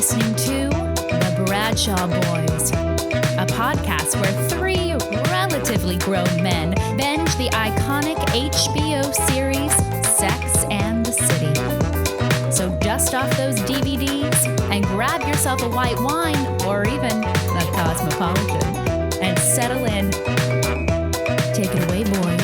listening to The Bradshaw Boys, a podcast where three relatively grown men binge the iconic HBO series Sex and the City. So dust off those DVDs and grab yourself a white wine or even a Cosmopolitan and settle in. Take it away, boys.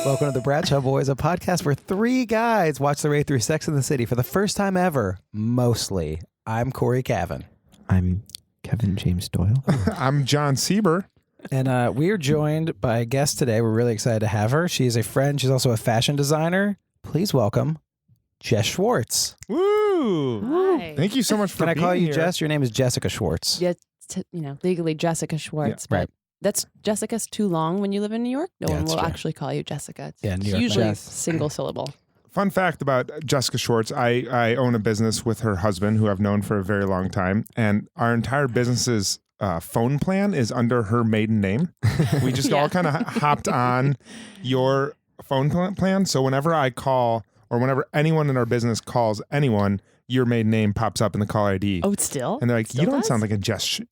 Welcome to the Bradshaw Boys, a podcast where three guys watch their way through Sex and the City for the first time ever, mostly. I'm Cory Cavin. I'm Kevin James Doyle. I'm Jon Sieber. And we are joined by a guest today. We're really excited to have her. She is a friend. She's also a fashion designer. Please welcome Jess Schwartz. Woo! Hi. Thank you so much for Can I being call you here. Jess? Your name is Jessica Schwartz. Yeah, legally Jessica Schwartz, Yeah, right. but that's Jessica's too long when you live in New York. No Yeah, one that's will true. actually call you Jessica. Yeah, New It's York usually Jess. single syllable. Fun fact about Jessica Schwartz, I own a business with her husband, who I've known for a very long time, and our entire business's phone plan is under her maiden name. We just all kind of hopped on your phone plan, so whenever I call or whenever anyone in our business calls anyone, your maiden name pops up in the call ID. Oh, it's still? And they're like, Still you don't does? sound like a Jessica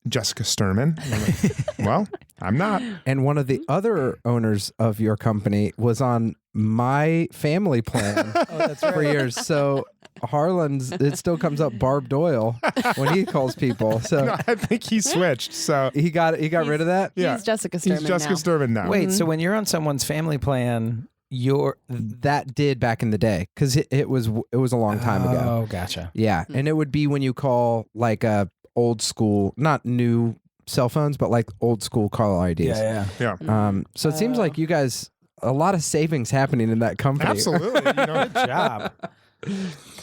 Sturman. And I'm like, well, I'm not. And one of the other owners of your company was on my family plan for years. So Harlan's, it still comes up Barb Doyle when he calls people. So No, I think he switched. So he got rid of that. yeah, He's Jessica Sturman he's Jessica now. Sturman now. Wait, so when you're on someone's family plan, you're... That did back in the day because it was a long time ago. Oh, gotcha. Yeah, and it would be when you call like a old school, not new cell phones, but like old school call IDs. Yeah. Yeah. So it seems like you guys a lot of savings happening in that company. Absolutely. You know, Good job.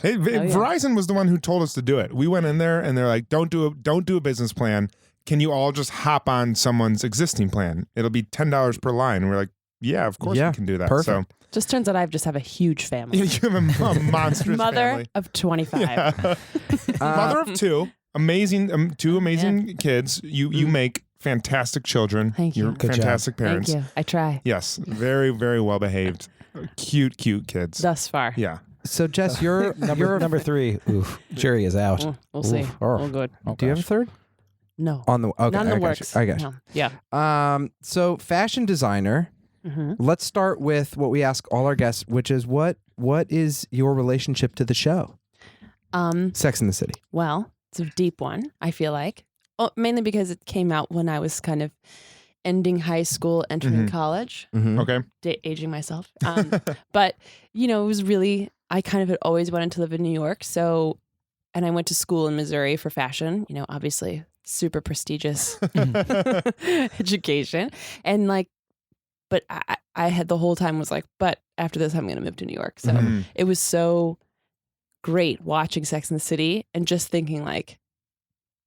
Verizon was the one who told us to do it. We went in there and they're like, don't do a business plan. Can you all just hop on someone's existing plan? It'll be $10 per line. And we're like, yeah, of course Yeah, we can do that. perfect. Just turns out I just have a huge So family. you have a monstrous Mother family. of 25. Yeah. Mother of two. Amazing, two amazing kids. You make fantastic children. Thank you. You're Good job. fantastic parents. Thank you. I try. Yes, very, very well behaved. Cute kids. Thus far. Yeah. So Jess, you're Number three. Oof. Jury is out. We'll see. Oof. Oh. Oh, good. Oh, do you have a gosh. third No. on the? Okay, None in I the got works. you. I got you. No. Yeah. So fashion designer. Mm-hmm. Let's start with what we ask all our guests, which is what is your relationship to the show, Sex and the City? Well, it's a deep one, I feel like. Oh, mainly because it came out when I was kind of ending high school, entering Mhm. college, Mm-hmm. Okay. aging myself. But, it was really, I kind of had always wanted to live in New York. So, and I went to school in Missouri for fashion, obviously super prestigious education. And but I had the whole time was like, but after this, I'm going to move to New York. So Mhm. it was so great watching Sex and the City and just thinking like,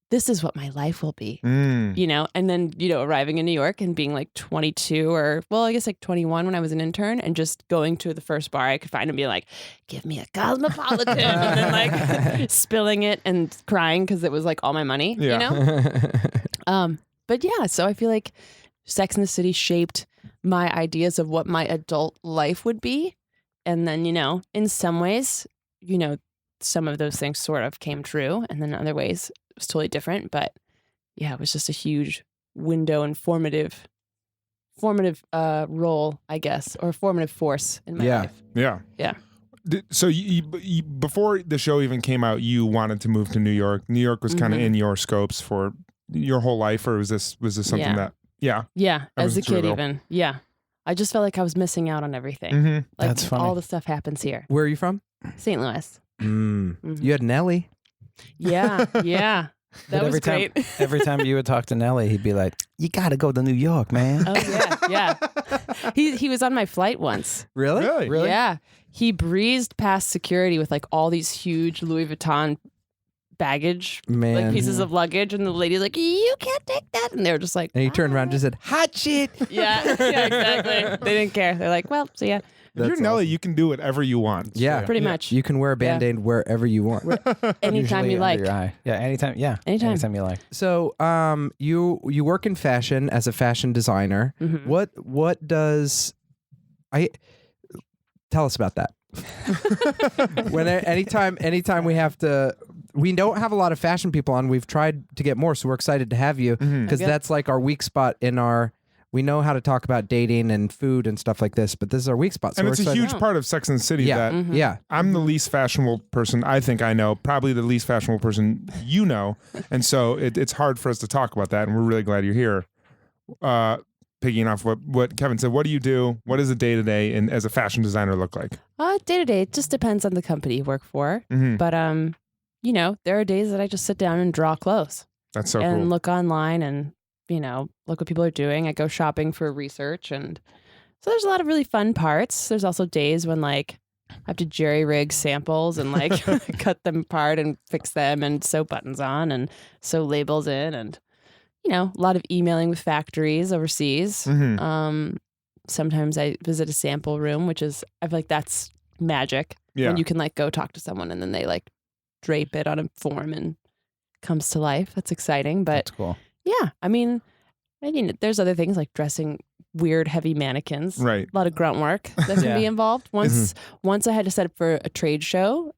this is what my life will be, Mm. and then, arriving in New York and being like 22 or, well, I guess like 21 when I was an intern and just going to the first bar I could find and be like, give me a Cosmopolitan and then like spilling it and crying because it was like all my money, But yeah, so I feel like Sex and the City shaped my ideas of what my adult life would be. And then, in some ways, some of those things sort of came true. And then in other ways, it was totally different. But yeah, it was just a huge window and formative role, I guess, or formative force in my life. Yeah. Yeah. So you, before the show even came out, you wanted to move to New York. New York was kind of in your scopes for your whole life, or was this something Yeah. that? Yeah. Yeah, That as a was kid real. even. Yeah. I just felt like I was missing out on everything. Mm-hmm. Like That's funny. all the stuff happens here. Where are you from? St. Louis. Mm. You had Nelly. Yeah, yeah. That But was great. Every time you would talk to Nelly, he'd be like, "You got to go to New York, man." Oh yeah, yeah. He was on my flight once. Really? Really? Yeah. He breezed past security with like all these huge Louis Vuitton baggage, Man. like pieces of luggage, and the lady's like, "You can't take that," and they were just like, And he turned around and just "Ah." said, "Hot shit." Yeah, yeah, exactly. They didn't care. They're like, "Well, see ya." If you're That's Nelly, awesome. you can do whatever you want. Yeah. Pretty much. You can wear a Band-Aid wherever you want. Anytime Usually you like. under your eye. Yeah, anytime. Yeah, Anytime. you like. So, you work in fashion as a fashion designer. Mhm. What does tell us about that? Anytime we have to we don't have a lot of fashion people on. We've tried to get more, so we're excited to have you because that's like our weak spot in our. We know how to talk about dating and food and stuff like this, but this is our weak spot. So And we're it's a excited. huge part of Sex and the City Yeah. that Yeah. I'm the least fashionable person I think I know, probably the least fashionable person you know. And so it's hard for us to talk about that. And we're really glad you're here. Picking off what Kevin said, what do you do? What does a day-to-day and as a fashion designer look like? Day to day, it just depends on the company you work for. Mhm. But, you know, there are days that I just sit down and draw clothes That's so and cool. look online and, you know, look what people are doing. I go shopping for research. And so there's a lot of really fun parts. There's also days when like I have to jerry rig samples and like cut them apart and fix them and sew buttons on and sew labels in and, you know, a lot of emailing with factories overseas. Mhm. Sometimes I visit a sample room, which is, I feel like that's magic. Yeah. When you can like go talk to someone and then they like drape it on a form and comes to life. That's exciting. But That's cool. yeah, I mean, there's other things like dressing weird, heavy mannequins. Right. A lot of grunt work that can be involved. Once I had to set up for a trade show,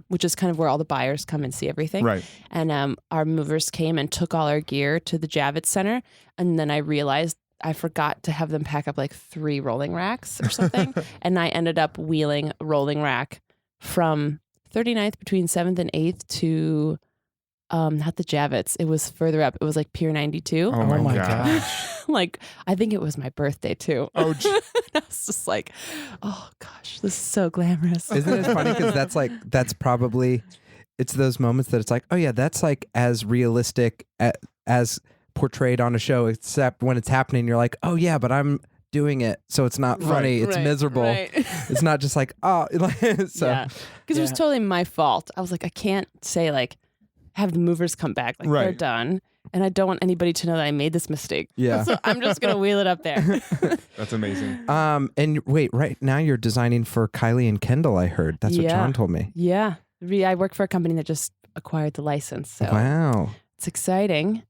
which is kind of where all the buyers come and see everything. Right. And our movers came and took all our gear to the Javits Center. And then I realized I forgot to have them pack up like 3 rolling racks or something. And I ended up wheeling a rolling rack from 39th between 7th and 8th to not the Javits. It was further up. It was like Pier 92. Oh my God. Like, I think it was my birthday too. Oh, I was just like, oh gosh, this is so glamorous. Isn't it funny? Because that's probably, it's those moments that it's like, oh yeah, that's like as realistic as portrayed on a show, except when it's happening, you're like, oh yeah, but I'm doing it, so it's not funny. It's miserable. Right. It's not just like, oh, so. Yeah. Because it was totally my fault. I was like, I can't say like, have the movers come back. Like they're done. And I don't want anybody to know that I made this mistake. Yeah. So I'm just going to wheel it up there. That's amazing. And wait, right now you're designing for Kylie and Kendall, I heard. That's what Jon told me. Yeah. I work for a company that just acquired the license. So Wow. it's exciting.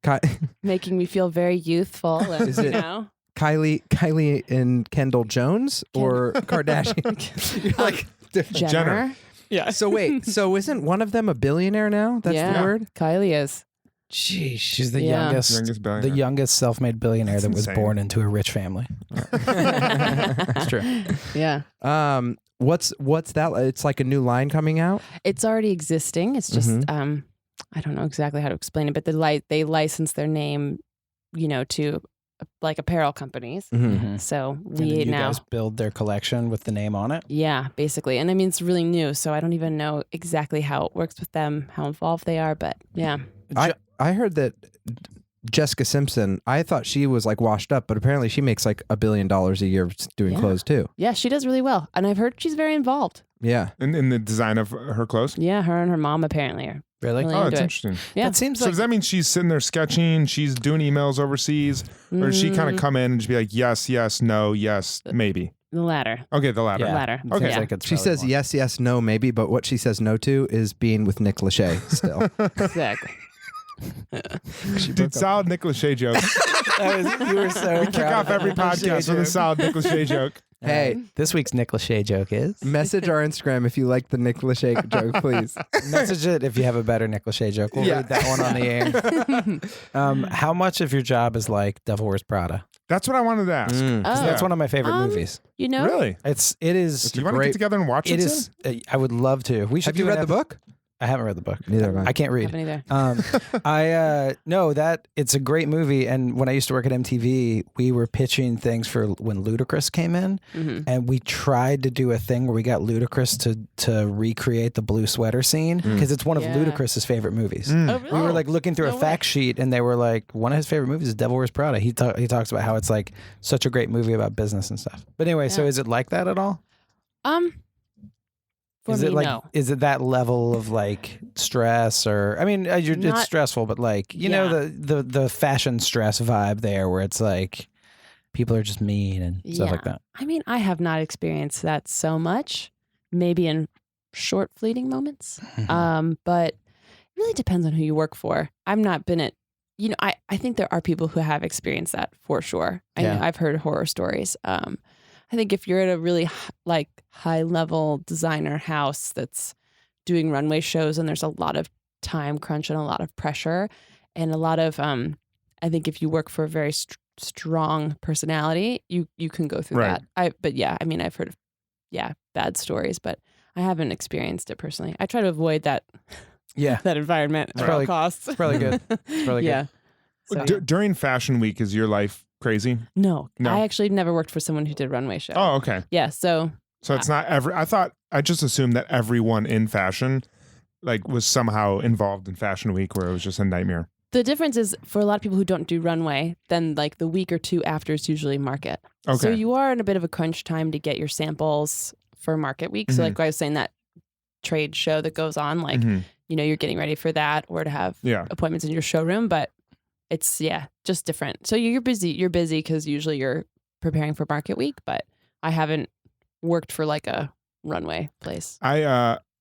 Making me feel very youthful. And, Is it- you know? Kylie and Kendall Jones or Kardashian? You're like, Jenner. Yeah. so wait, so isn't one of them a billionaire now? That's the word? Kylie is. Jeez, she's the Yeah. Youngest billionaire. the youngest self-made billionaire That's that was insane. born into a rich family. It's true. Yeah. What's that? It's like a new line coming out? It's already existing. It's just, I don't know exactly how to explain it, but they license their name, you know, to like apparel companies. Mm-hmm. So And then we you now, guys build their collection with the name on it. yeah, basically. And I mean, it's really new, so I don't even know exactly how it works with them, how involved they are, but yeah. I heard that Jessica Simpson, I thought she was like washed up, but apparently she makes like $1 billion a year doing Yeah. clothes too. Yeah, she does really well. And I've heard she's very involved. Yeah. In the design of her clothes? Yeah, her and her mom apparently are. Really? Really Oh, into that's it. interesting. Yeah. That seems So like does that mean she's sitting there sketching, she's doing emails overseas, or does she kind of come in and just be like, yes, yes, no, yes, maybe? The latter. Okay, the latter. Yeah. Latter. It Okay. seems Yeah. like it's She probably says more. yes, yes, no, maybe, but what she says no to is being with Nick Lachey still. Exactly. Dude, solid Nick Lachey joke. You were so We kick off every podcast with a solid Nick Lachey joke. Hey, This week's Nick Lachey joke is message our Instagram if you like the Nick Lachey joke, please. message it if you have a better Nick Lachey joke. We'll Yeah. read that one on the air. How much of your job is like Devil Wears Prada? That's what I wanted to ask. 'Cause Oh. That's one of my favorite movies. You know? Really? It is. Do you want to great- get together and watch it? It is. I would love to. We should. Have you do an read the book? I haven't read the book. Neither have I. I can't read. Haven't either. I know that it's a great movie, and when I used to work at MTV, we were pitching things for when Ludacris came in, and we tried to do a thing where we got Ludacris to recreate the blue sweater scene because it's one of Yeah. Ludacris's favorite movies. Oh, really? We were like looking through No a fact sheet, and they were like, one of his favorite movies is Devil Wears Prada. He talks about how it's like such a great movie about business and stuff. But anyway, so Yeah. is it like that at all? For Is me, it like no. is it that level of like stress or I mean it's Not- stressful but like you know the fashion stress vibe there where it's like people are just mean and stuff like that. I mean, I have not experienced that so much. Maybe in short, fleeting moments. But it really depends on who you work for. I've not been at, you know, I think there are people who have experienced that for sure. Yeah. I've heard horror stories. I think if you're at a really high level designer house that's doing runway shows and there's a lot of time crunch and a lot of pressure and a lot of, I think if you work for a very strong personality, you can go through Right. that. But yeah, I mean, I've heard of, bad stories, but I haven't experienced it personally. I try to avoid that Yeah. that environment at all probably- costs. It's probably good. It's probably yeah. good. So, During Fashion Week, is your life crazy? No, No. I actually never worked for someone who did runway show. Oh, okay. Yeah, so So it's not I just assumed that everyone in fashion like was somehow involved in Fashion Week where it was just a nightmare. the difference is for a lot of people who don't do runway, then like the week or two after is usually market. Okay. So you are in a bit of a crunch time to get your samples for market week. So like I was saying, that trade show that goes on, like, Mhm. you're getting ready for that or to have Yeah. appointments in your showroom, but it's, just different. So you're busy because usually you're preparing for market week, but I haven't worked for like a runway place. I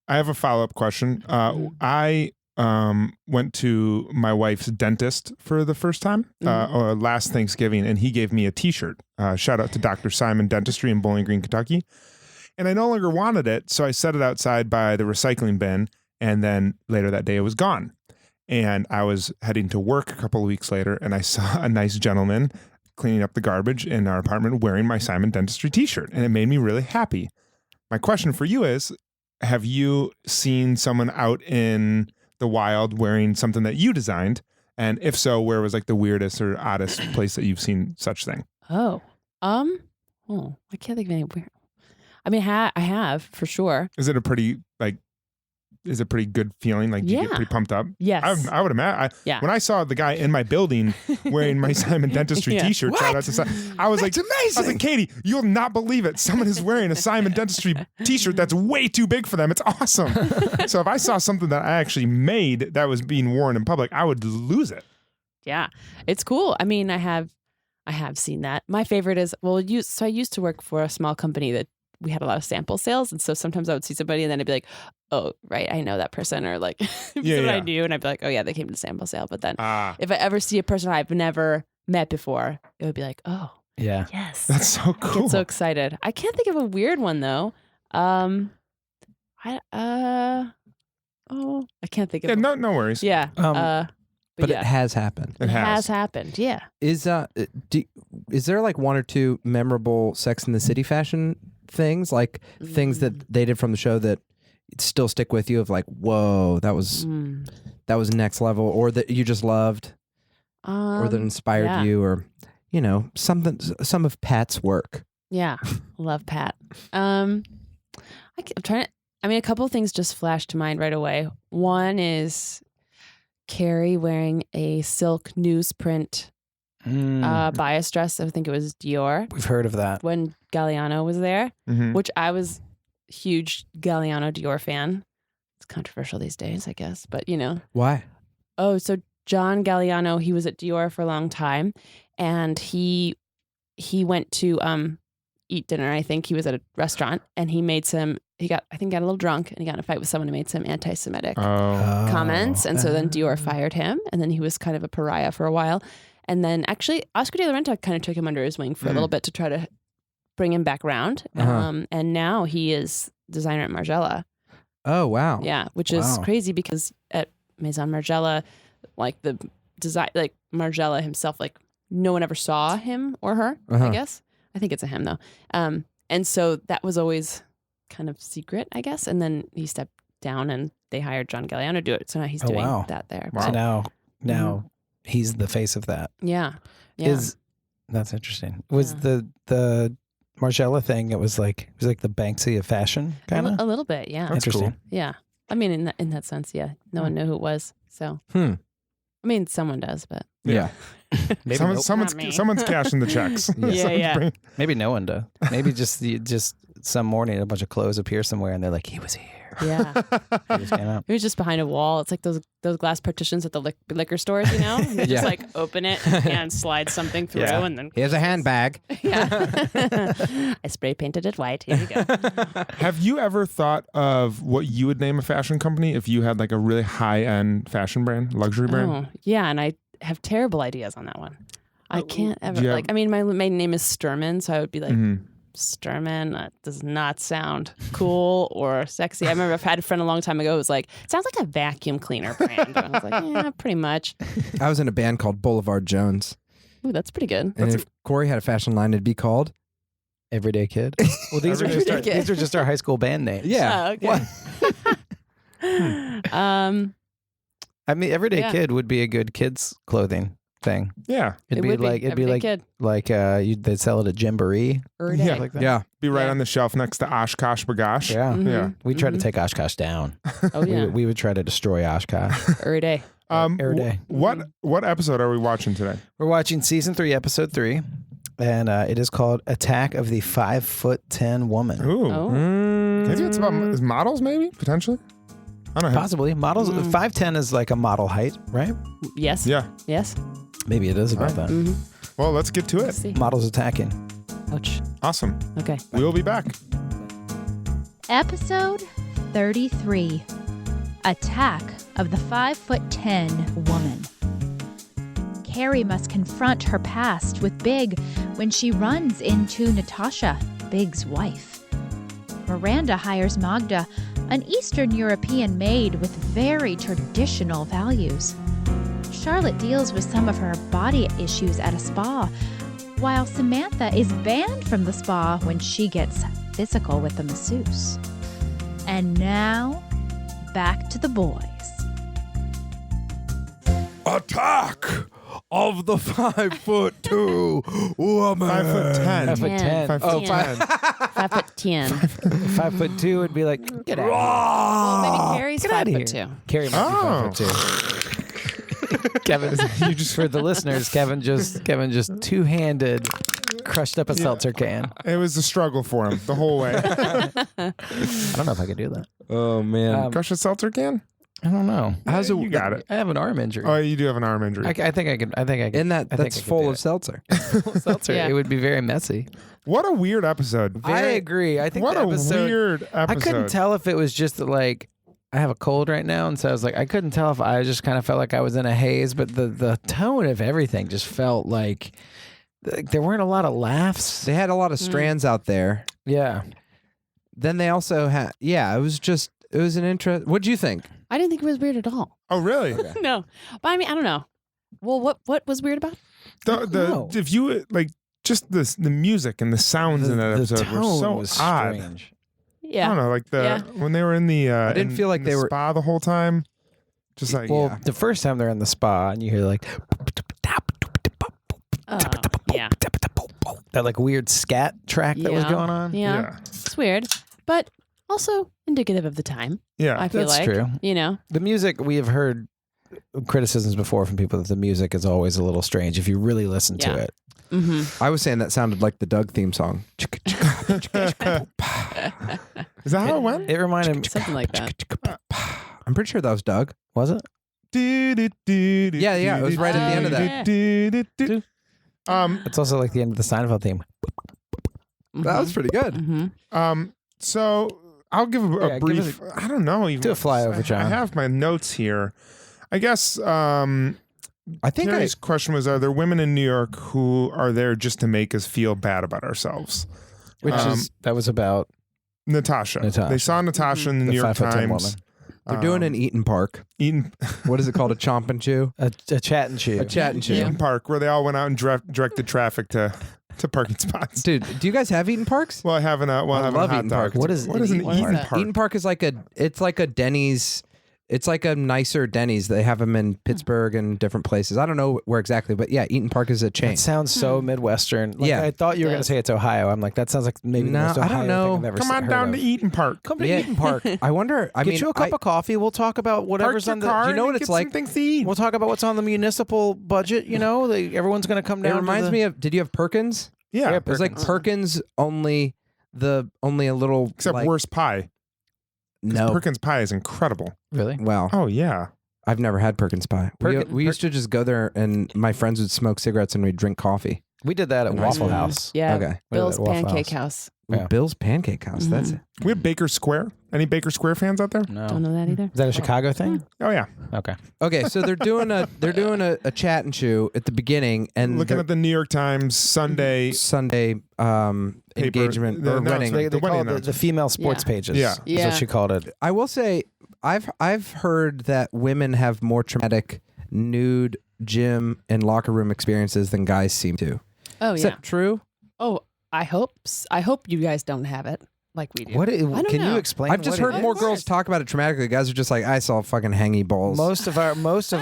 have a follow-up question. I went to my wife's dentist for the first time or last Thanksgiving, and he gave me a T-shirt. Shout out to Dr. Simon Dentistry in Bowling Green, Kentucky. And I no longer wanted it, so I set it outside by the recycling bin, and then later that day it was gone. And I was heading to work a couple of weeks later, and I saw a nice gentleman cleaning up the garbage in our apartment wearing my Simon Dentistry T-shirt, and it made me really happy. My question for you is, have you seen someone out in the wild wearing something that you designed? And if so, where was like the weirdest or oddest place that you've seen such thing? I can't think of any weird. I mean, I have for sure. Is it a pretty good feeling? Like, do you get Yeah. pretty pumped up? Yes. I would imagine. Yeah. When I saw the guy in my building wearing my Simon Dentistry Yeah. T-shirt, shout out to I was like, amazing. I was like, Katie, you'll not believe it. Someone is wearing a Simon Dentistry T-shirt that's way too big for them. It's awesome. So if I saw something that I actually made that was being worn in public, I would lose it. Yeah, it's cool. I mean, I have seen that. My favorite is, I used to work for a small company that we had a lot of sample sales. And so sometimes I would see somebody and then I'd be like, oh, right, I know that person. Or like, someone I knew. And I'd be like, oh yeah, they came to the sample sale. But then if I ever see a person I've never met before, it would be like, oh, Yeah. yes. That's so I cool. get so excited. I can't think of a weird one though. I can't think of Yeah, one. no worries. Yeah. But yeah. it has happened. It has. happened. Yeah. Is there like one or two memorable Sex and the City fashion things, like things that they did from the show that still stick with you? Of like, whoa, that was next level, or that you just loved, or that inspired you, or some of Pat's work. Yeah, love Pat. I'm trying to. I mean, a couple of things just flashed to mind right away. One is Carrie wearing a silk newsprint bias dress. I think it was Dior We've heard of that. when Galliano was there, Mhm. which I was a huge Galliano Dior fan. It's controversial these days, I guess, but Why? Oh, so John Galliano, he was at Dior for a long time, and he went to eat dinner. I think he was at a restaurant, and he got a little drunk, and he got in a fight with someone who made some anti-Semitic comments, and so then Dior fired him, and then he was kind of a pariah for a while, and then actually Oscar de la Renta kind of took him under his wing for a little bit to try to bring him back around, and now he is designer at Margiela. Oh wow. Yeah, which is crazy because at Maison Margiela, like the design, like Margiela himself, like no one ever saw him or her. I guess I think it's a him though. And so that was always kind of secret, I guess. And then he stepped down, and they hired John Galliano to do it. So now he's doing that there. So But, now he's the face of that. yeah. That's interesting. Was the Margiela thing? It was like the Banksy of fashion, kind of. A little bit, yeah. That's Interesting. cool. Yeah. I mean, in that sense, yeah. No one knew who it was. So, I mean, someone does, but Yeah. Maybe Someone's me. cashing the the checks. Yeah. maybe no one does. Maybe just some morning a bunch of clothes appear somewhere, and they're like, he was here. yeah. He just came out. It was just behind a wall. It's like those glass partitions at the liquor stores, And they just like open it and slide something through, Yeah. and then Here's a handbag. yeah. I spray painted it white. Here you go. Have you ever thought of what you would name a fashion company if you had like a really high-end fashion brand, luxury brand? Oh, yeah, and I have terrible ideas on that one. I can't ever do you have- my maiden name is Sturman, so I would be like Sturman. That does not sound cool or sexy. I remember I had a friend a long time ago who was like, it sounds like a vacuum cleaner brand. And I was like, yeah, pretty much. I was in a band called Boulevard Jones. Ooh, that's pretty good. And if Cory had a fashion line, it'd be called Everyday Kid. Well, these are just our high school band names. Yeah. Oh, okay. I mean, Everyday Kid would be a good kids clothing thing. Yeah. It'd be like they'd sell it at Gymboree. Yeah. Like that. Yeah. Be right on the shelf next to Oshkosh Bagosh. Yeah. Yeah. We tried to take Oshkosh down. Oh yeah. We would try to destroy Oshkosh. Every day. Every day. What episode are we watching today? We're watching season 3, episode 3, and it is called "Attack of the 5'10" Woman." Ooh. Oh. Maybe it's about models, maybe potentially. I don't know. Possibly models. 5'10" is like a model height, right? Yes. Yeah. Yes. Maybe it is about that. Mm-hmm. Well, let's get to it. Let's see. Models attacking. Ouch. Awesome. Okay. We'll be back. Episode 33. Attack of the 5'10" Woman. Carrie must confront her past with Big when she runs into Natasha, Big's wife. Miranda hires Magda, an Eastern European maid with very traditional values. Charlotte deals with some of her body issues at a spa, while Samantha is banned from the spa when she gets physical with the masseuse. And now, back to the boys. Attack of the 5'2" woman. 5'10". 5'10". 5'10". 5'10". 5'2" would be like, get out. Well, maybe Carrie's Get outta 5'2". Carrie might be 5'2". Kevin, you just for the listeners, Kevin just two-handed crushed up a seltzer can. It was a struggle for him the whole way. I don't know if I could do that. Oh man. Crush a seltzer can? I don't know. You got it. I have an arm injury. Oh, you do have an arm injury. I think I could. And that's full of seltzer. seltzer. Yeah. It would be very messy. What a weird episode. I agree. I think What the a episode, weird episode. I couldn't tell if it was just like I have a cold right now, and so I was like, I couldn't tell if I just kind of felt like I was in a haze, but the tone of everything just felt like there weren't a lot of laughs. They had a lot of strands out there. Yeah. Then they also had, it was an interest. What'd you think? I didn't think it was weird at all. Oh, really? No. But I mean, I don't know. Well, what was weird about it? If you like just the music and the sounds in that episode were so was odd. strange. Yeah. I don't know, like when they were in the I didn't feel like in they the were spa the whole time. Just like The first time they're in the spa and you hear like Yeah. that like weird scat track that was going on. Yeah. It's weird, but also indicative of the time. Yeah. I feel That's like. true. You know. The music, we have heard criticisms before from people that the music is always a little strange if you really listen to it. Mm-hmm. I was saying that sounded like the Doug theme song. Is that how it went? It reminded me. Something like that. I'm pretty sure that was Doug. Was it? Yeah, it was right at the end of that. It's also like the end of the Seinfeld theme. That was pretty good. Mm-hmm. So I'll give a brief. I don't know. Even do a flyover, John. I have my notes here. I guess. I think Carrie's question was: are there women in New York who are there just to make us feel bad about ourselves? Which that was about Natasha. They saw Natasha in the New York 5'10" Times. woman. They're doing an Eaton Park. What is it called? A chomp and chew? A chat and chew. A chat and chew. Eaton Park, where they all went out and directed traffic to parking spots. Dude, do you guys have Eaton Parks? Well, I have I a love hot Eaton dog. Park. What is an Eaton Eaton Park? Park? Eaton Park is it's like a Denny's. It's like a nicer Denny's. They have them in Pittsburgh and different places. I don't know where exactly, but yeah, Eaton Park is a chain. It sounds so Midwestern. Like, Yeah. I thought you were going to say it's Ohio. I'm like, that sounds like maybe the most No, I Ohio don't know. thing I've ever Come on heard down of. to Eaton Park. Come to Yeah. Eaton Park. I wonder. Get you a cup of coffee. We'll talk about whatever's on the. car. Do you know what and it's get like? Some things to eat. We'll talk about what's on the municipal budget. You know, everyone's going to come It down. reminds me of. Did you have Perkins? Yeah, It was like Perkins, only a little. except like, worse pie. 'Cause No. Perkins pie is incredible. Really? Wow. Oh yeah. I've never had Perkins pie. We used to just go there, and my friends would smoke cigarettes, and we'd drink coffee. We did that at In high Waffle school. House. Yeah. Okay. We did Bill's that at Waffle Pancake House. House. Ooh, Yeah. Bill's Pancake House. That's it. We have Baker Square. Any Baker Square fans out there? No. Don't know that either. Is that a Chicago thing? Oh yeah. Okay. Okay, so they're doing a chat and chew at the beginning, and Looking at the New York Times Sunday. Sunday engagement the or wedding. announcement. They The wedding call it the announcement. female sports Yeah. pages. Yeah. That's Yeah. what she called it. I will say, I've heard that women have more traumatic nude gym and locker room experiences than guys seem to. Oh, Is yeah. that true? Oh, I hope you guys don't have it like we do. What? don't Can you know. explain? I've just what heard it more is? girls talk about it traumatically. Guys are just like, I saw fucking hangy balls. Most of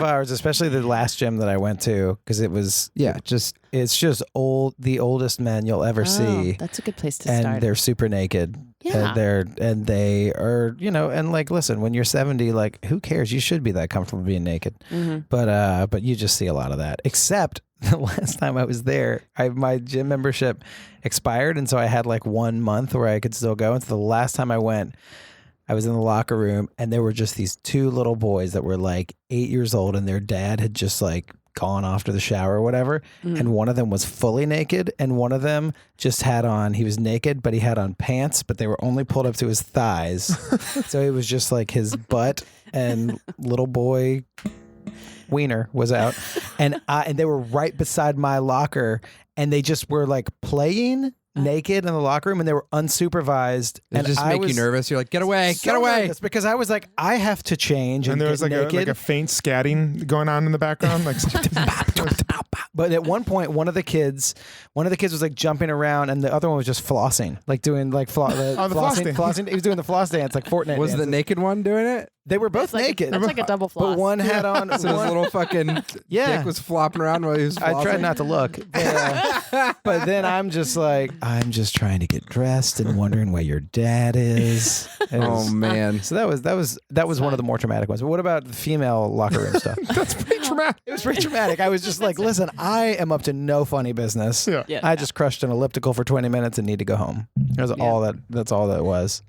ours, especially the last gym that I went to, because it's just the oldest men you'll ever see, That's a good place to and start. they're super naked. Yeah. And they are, and like, listen, when you're 70, like, who cares? You should be that comfortable being naked. Mhm. But you just see a lot of that. Except the last time I was there, my gym membership expired, and so I had like 1 month where I could still go. And so the last time I went, I was in the locker room, and there were just these two little boys that were like 8 years old, and their dad had just like gone off to the shower or whatever. And one of them was fully naked, and one of them just had on, he was naked, but he had on pants, but they were only pulled up to his thighs. So it was just like his butt and little boy wiener was out. And they were right beside my locker, and they just were like playing naked in the locker room, and they were unsupervised. It and just I make you was nervous. You're like, get away, so get away. nervous because I was like, I have to change and And there was get like naked. a faint scatting going on in the background. Like, But at one point, one of the kids was like jumping around, and the other one was just flossing, like doing like the floss dance. flossing. He was doing the floss dance, like Fortnite. Was the dances. naked one doing it? They were both That's like, naked, That's like a double floss. but one had on. So his one- little fucking Yeah. dick was flopping around while he was flossing? I tried not to look, but then I'm just like, I'm just trying to get dressed and wondering where your dad is. It Oh, was- man. So that was one of the more traumatic ones. But what about the female locker room stuff? that's pretty traumatic. It was pretty traumatic. I was just like, listen, I am up to no funny business. Yeah. Yeah. I just crushed an elliptical for 20 minutes and need to go home. That's all that it was.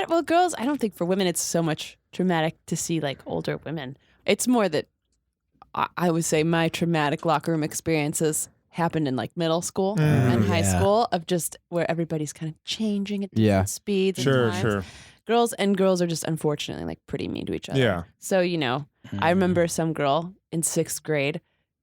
Well, girls, I don't think for women it's so much traumatic to see like older women. It's more that I would say my traumatic locker room experiences happened in like middle school and high yeah. school of just where everybody's kind of changing at different Yeah. speeds. And Sure, times. sure. Girls are just unfortunately like pretty mean to each other. Yeah. So, I remember some girl in 6th grade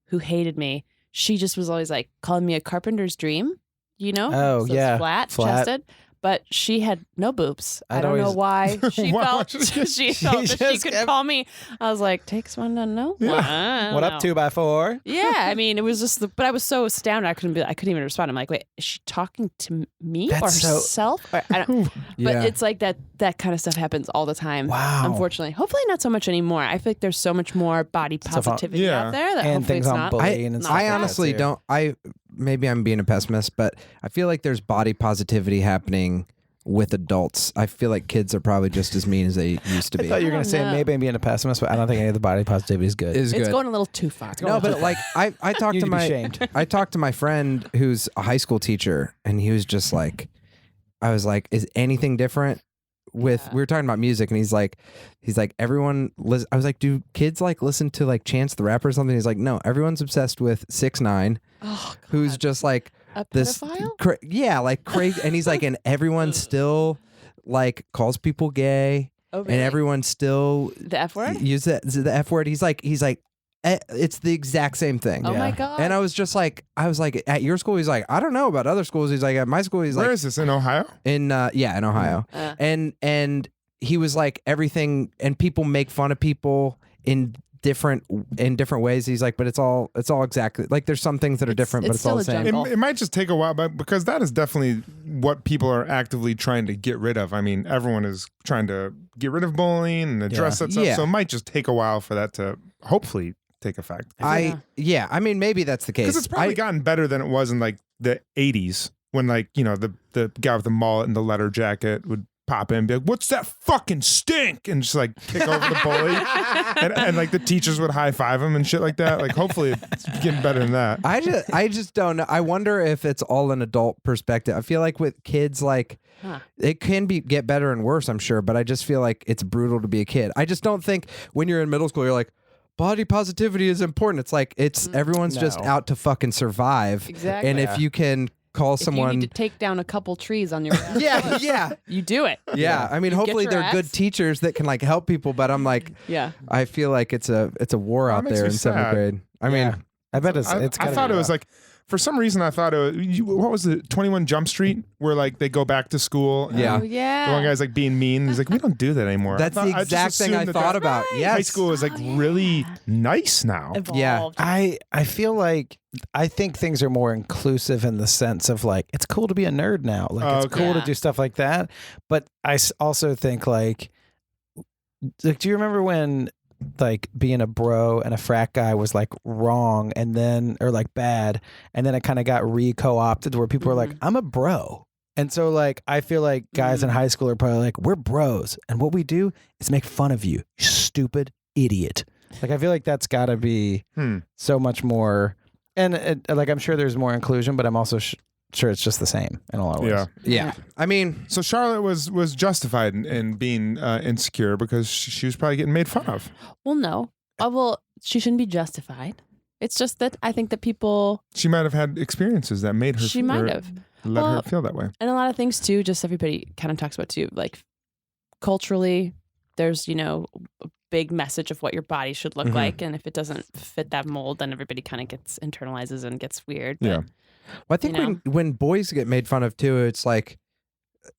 who hated me. She just was always like calling me a carpenter's dream, Oh, So yeah. flat Flat. chested. But she had no boobs. I I'd don't know always- why she Wow. felt she felt that she just could kept- call me. I was like, takes one to know one. I don't What know. up, 2x4? Yeah, I mean, it was just. But I was so astounded, I couldn't even respond. I'm like, wait, is she talking to me or That's so- herself? Or, I don't, but Yeah. it's like that kind of stuff happens all the time. Wow. Unfortunately, hopefully not so much anymore. I feel like there's so much more body Stuff on- positivity Yeah. out there that And hopefully things it's on not. bullying and stuff. I like that, honestly too. don't. Maybe I'm being a pessimist, but I feel like there's body positivity happening with adults. I feel like kids are probably just as mean as they used to I be. thought you were going to don't say know. maybe I'm being a pessimist, but I don't think any of the body positivity is good. Is It's good. going a little too far. No, but like I talked You to need to be my shamed. I talked to my friend who's a high school teacher, and he was just like, I was like, is anything different with? Yeah. We were talking about music, and he's like everyone. I was like, do kids like listen to like Chance the Rapper or something? He's like, no, everyone's obsessed with 6ix9ine, oh, who's God. just like a this, pedophile. like crazy, and he's like, and everyone still like calls people gay, Oh, and really? everyone still The F word. use the F word. He's like, it's the exact same thing. Oh my Yeah. God. And I was like, at your school, he's like, I don't know about other schools. He's like, at my school, he's Where like, is this, in Ohio? in Ohio. And he was like, everything, and people make fun of people in different ways. He's like, but it's all exactly like, there's some things that are different, but it's it's all the still a same. jungle. It might just take a while, but because that is definitely what people are actively trying to get rid of. I mean, everyone is trying to get rid of bullying and address that stuff. Yeah. So it might just take a while for that to hopefully take effect. I mean, maybe that's the case. Because it's probably gotten better than it was in like the 80s when the guy with the mullet and the leather jacket would pop in and be like, what's that fucking stink? And just like kick over the bully. and like the teachers would high five him and shit like that. Like hopefully it's getting better than that. I just don't know. I wonder if it's all an adult perspective. I feel like with kids, like it can get better and worse, I'm sure, but I just feel like it's brutal to be a kid. I just don't think when you're in middle school, you're like, body positivity is important. It's like everyone's just No. out to fucking survive. Exactly. And if you can call if someone, you need to take down a couple trees on your way, yeah, you do it. yeah. I mean, You get hopefully your they're good axe. teachers that can like help people. But I'm like, Yeah. I feel like it's a war That out makes there me in 7th sad. grade. I Yeah. mean, I bet it's I gotta thought be it was rough. like, for some reason, I thought what was it, 21 Jump Street, where like they go back to school. and Yeah. Oh, yeah. The one guy's like being mean. He's like, we don't do that anymore. that's I the just exact thing I assumed that thought about. Yes. High school is like really nice now. Evolved. I feel like I think things are more inclusive in the sense of like it's cool to be a nerd now. Like it's cool to Yeah. do stuff like that. But I also think like do you remember when like being a bro and a frat guy was like wrong and then or like bad and then it kind of got co-opted where people were like, I'm a bro. And so like I feel like guys in high school are probably like, we're bros and what we do is make fun of you stupid idiot. Like I feel like that's got to be so much more. And like I'm sure there's more inclusion, but I'm also sure it's just the same in a lot of ways. Yeah. Yeah. I mean, So Charlotte was justified in being insecure because she was probably getting made fun of. Well, no. Well, she shouldn't be justified. It's just that I think that people, She might have had experiences that made her. she might have. let Well, her feel that way. And a lot of things too, just everybody kind of talks about too, like culturally, there's, a big message of what your body should look like. And if it doesn't fit that mold, then everybody kind of internalizes and gets weird. But, Yeah. well, I think when boys get made fun of too, it's like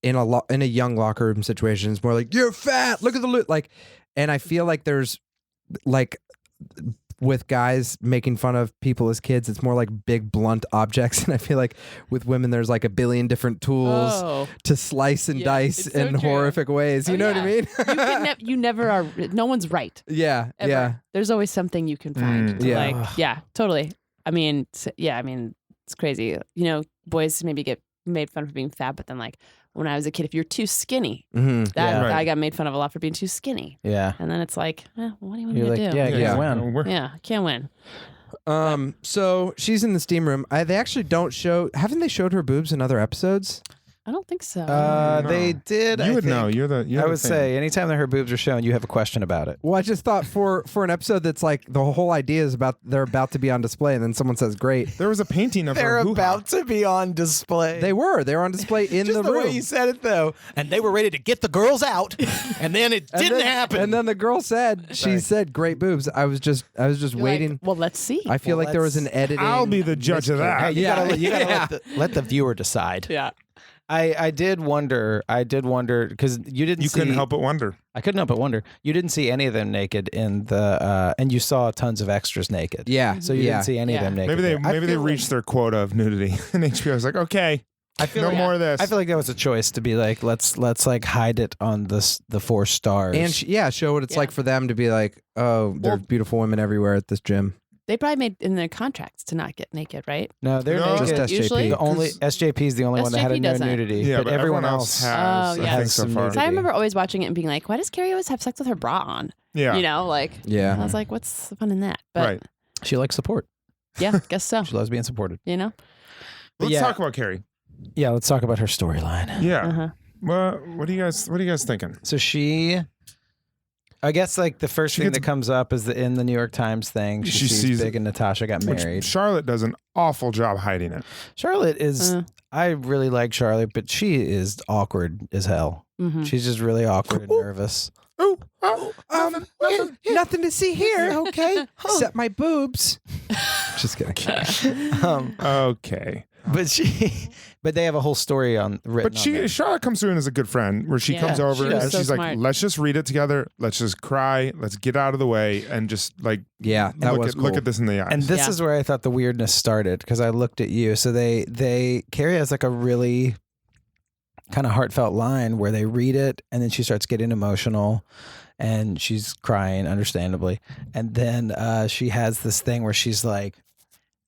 in a young locker room situation, it's more like you're fat. Look at the like, and I feel like there's like with guys making fun of people as kids, it's more like big blunt objects, and I feel like with women, there's like a billion different tools Oh. to slice and Yeah, dice it's so in true. horrific ways. You Oh, know what I yeah. mean? You never are, no one's right. Yeah, Ever. yeah. There's always something you can find. to, Yeah. Like, yeah, totally. I mean, it's crazy. Boys maybe get made fun for being fat, but then like when I was a kid, if you're too skinny, Mm-hmm. Yeah. I got made fun of a lot for being too skinny. Yeah. And then it's like, what do you want me You're to like, do? yeah, Yeah. win. Yeah, I can't win. So she's in the steam room. They actually don't show. Haven't they showed her boobs in other episodes? I don't think so. No. They did. You I would think. know. You're the. You're I the would fan. say anytime that her boobs are shown, you have a question about it. Well, I just thought for an episode that's like the whole idea is they're about to be on display, and then someone says, "Great." There was a painting of They're her hoo-ha. about to be on display. They were on display in Just the the room. way you said it, though. And they were ready to get the girls out, and then it And didn't then- happen. And then the girl said, "She said great boobs." I was just You're like, waiting. well, let's see. I feel Well, like there was an editing. I'll be the judge of that. Hey, you Yeah. gotta Yeah. let the viewer decide. yeah. I did wonder because you didn't. You see, couldn't help but wonder. I couldn't help but wonder. You didn't see any of them naked in the, and you saw tons of extras naked. Yeah. So you yeah. didn't see any of Yeah. them naked. Maybe there. I they feel reached their quota of nudity, and HBO was like, okay, I feel no like, more of this. I feel like that was a choice to be like, let's like hide it on the 4 stars. And show what it's Yeah. like for them to be like, oh, there are Well- beautiful women everywhere at this gym. They probably made in their contracts to not get naked, right? no, they're No. naked. Just Usually- SJP. The only SJP is the only one that had SJP no doesn't. nudity. yeah, but everyone else has. Oh, I yeah. think so Some far. nudity. So I remember always watching it and being like, why does Carrie always have sex with her bra on? Yeah, Like, Yeah. I was like, what's the fun in that? But right. She likes support. yeah, guess so. She loves being supported. But Let's yeah. talk about Carrie. Yeah, let's talk about her storyline. Yeah. Uh-huh. Well, what are you guys thinking? So I guess like the first She thing gets- that comes up is in the New York Times thing. She sees sees Big and Natasha got Which married. Charlotte does an awful job hiding it. Charlotte is. I really like Charlotte, but she is awkward as hell. Mhm. She's just really awkward and nervous. Nothing to see here. Okay. Except my boobs. Just kidding. Okay. But they have a whole story written. But on there. Charlotte comes through in as a good friend, where she Yeah, comes over she and does. she's So like, smart. "Let's just read it together. Let's just cry. Let's get out of the way and just like Yeah, that was look cool. at this in the eyes." And this Yeah. is where I thought the weirdness started because I looked at you. So Carrie has like a really kind of heartfelt line where they read it and then she starts getting emotional and she's crying, understandably. And then she has this thing where she's like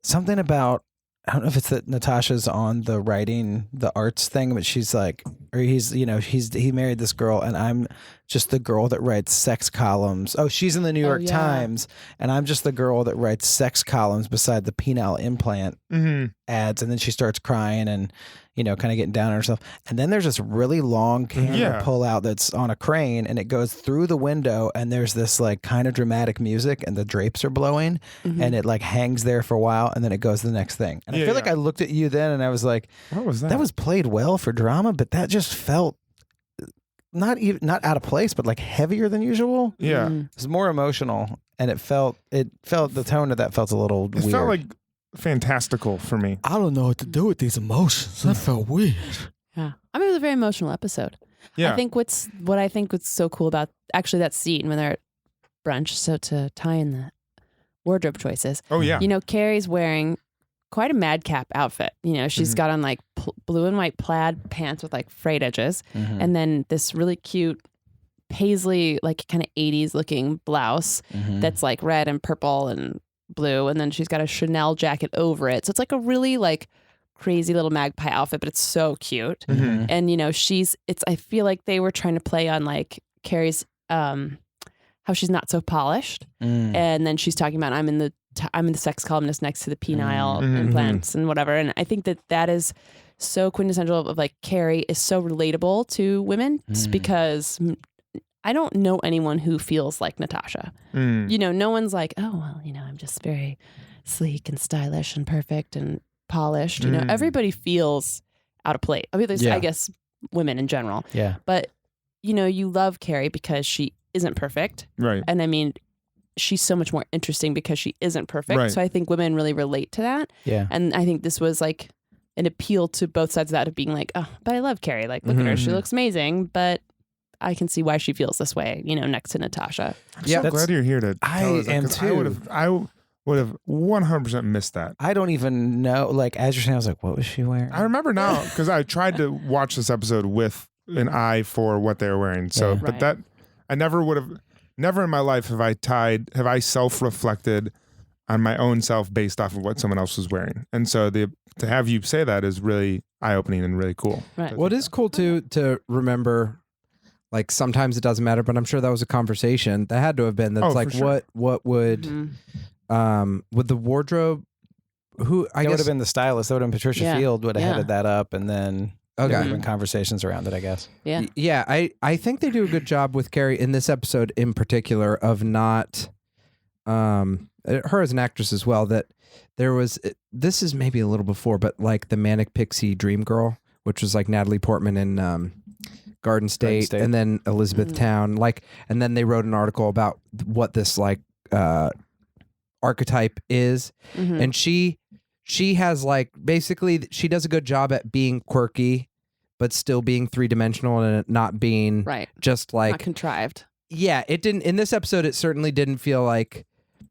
something about, I don't know if it's that Natasha's on the writing, the arts thing, but she's like, or he married this girl and I'm just the girl that writes sex columns. Oh, she's in the New York yeah. Times and I'm just the girl that writes sex columns beside the penile implant Mhm. ads. And then she starts crying and, kind of getting down on herself. And then there's this really long camera pull out that's on a crane, and it goes through the window, and there's this like kind of dramatic music, and the drapes are blowing, and it like hangs there for a while, and then it goes to the next thing. And I feel like I looked at you then, and I was like, what was that? That was played well for drama, but that just felt not out of place, but like heavier than usual. Yeah. It was more emotional, and it felt the tone of that felt a little weird. It felt like fantastical for me. I don't know what to do with these emotions. That felt weird. Yeah. I mean, it was a very emotional episode. Yeah. I think what's so cool about actually that scene when they're at brunch, so to tie in the wardrobe choices. Oh, yeah. Carrie's wearing quite a madcap outfit. She's got on like blue and white plaid pants with like frayed edges, and then this really cute paisley, like kind of 80s looking blouse that's like red and purple and blue, and then she's got a Chanel jacket over it. So it's like a really like crazy little magpie outfit, but it's so cute. And I feel like they were trying to play on like Carrie's how she's not so polished, and then she's talking about I'm in the sex columnist next to the penile implants and whatever. And I think that is so quintessential of like Carrie is so relatable to women because I don't know anyone who feels like Natasha. No one's like, oh, well, I'm just very sleek and stylish and perfect and polished. Everybody feels out of place. I mean, I guess women in general. Yeah. But, you love Carrie because she isn't perfect. Right. And I mean, she's so much more interesting because she isn't perfect. Right. So I think women really relate to that. Yeah. And I think this was like an appeal to both sides of that, of being like, oh, but I love Carrie. Like, look at her. She looks amazing. But I can see why she feels this way, next to Natasha. I'm so glad you're here to tell us that, 'cause I would have 100% missed that. I don't even know. Like, as you're saying, I was like, what was she wearing? I remember now because I tried to watch this episode with an eye for what they were wearing. So, but that I never would have. Never in my life have I self-reflected on my own self based off of what someone else was wearing. And so to have you say that is really eye-opening and really cool. Right. What is cool too to remember, like sometimes it doesn't matter, but I'm sure that was a conversation that had to have been. That's like sure. what would with the wardrobe? Who I That guess would have been the stylist. That would have been Patricia Field would have headed that up, and then there would have been conversations around it, I guess. Yeah. Yeah, I think they do a good job with Carrie in this episode in particular of not her as an actress as well, that there was this is maybe a little before, but like the Manic Pixie Dream Girl, which was like Natalie Portman in Garden State, and then Elizabethtown, like, and then they wrote an article about what this like archetype is, and she has like basically she does a good job at being quirky but still being three-dimensional and it not being just like not contrived. Yeah, it didn't in this episode. It certainly didn't feel like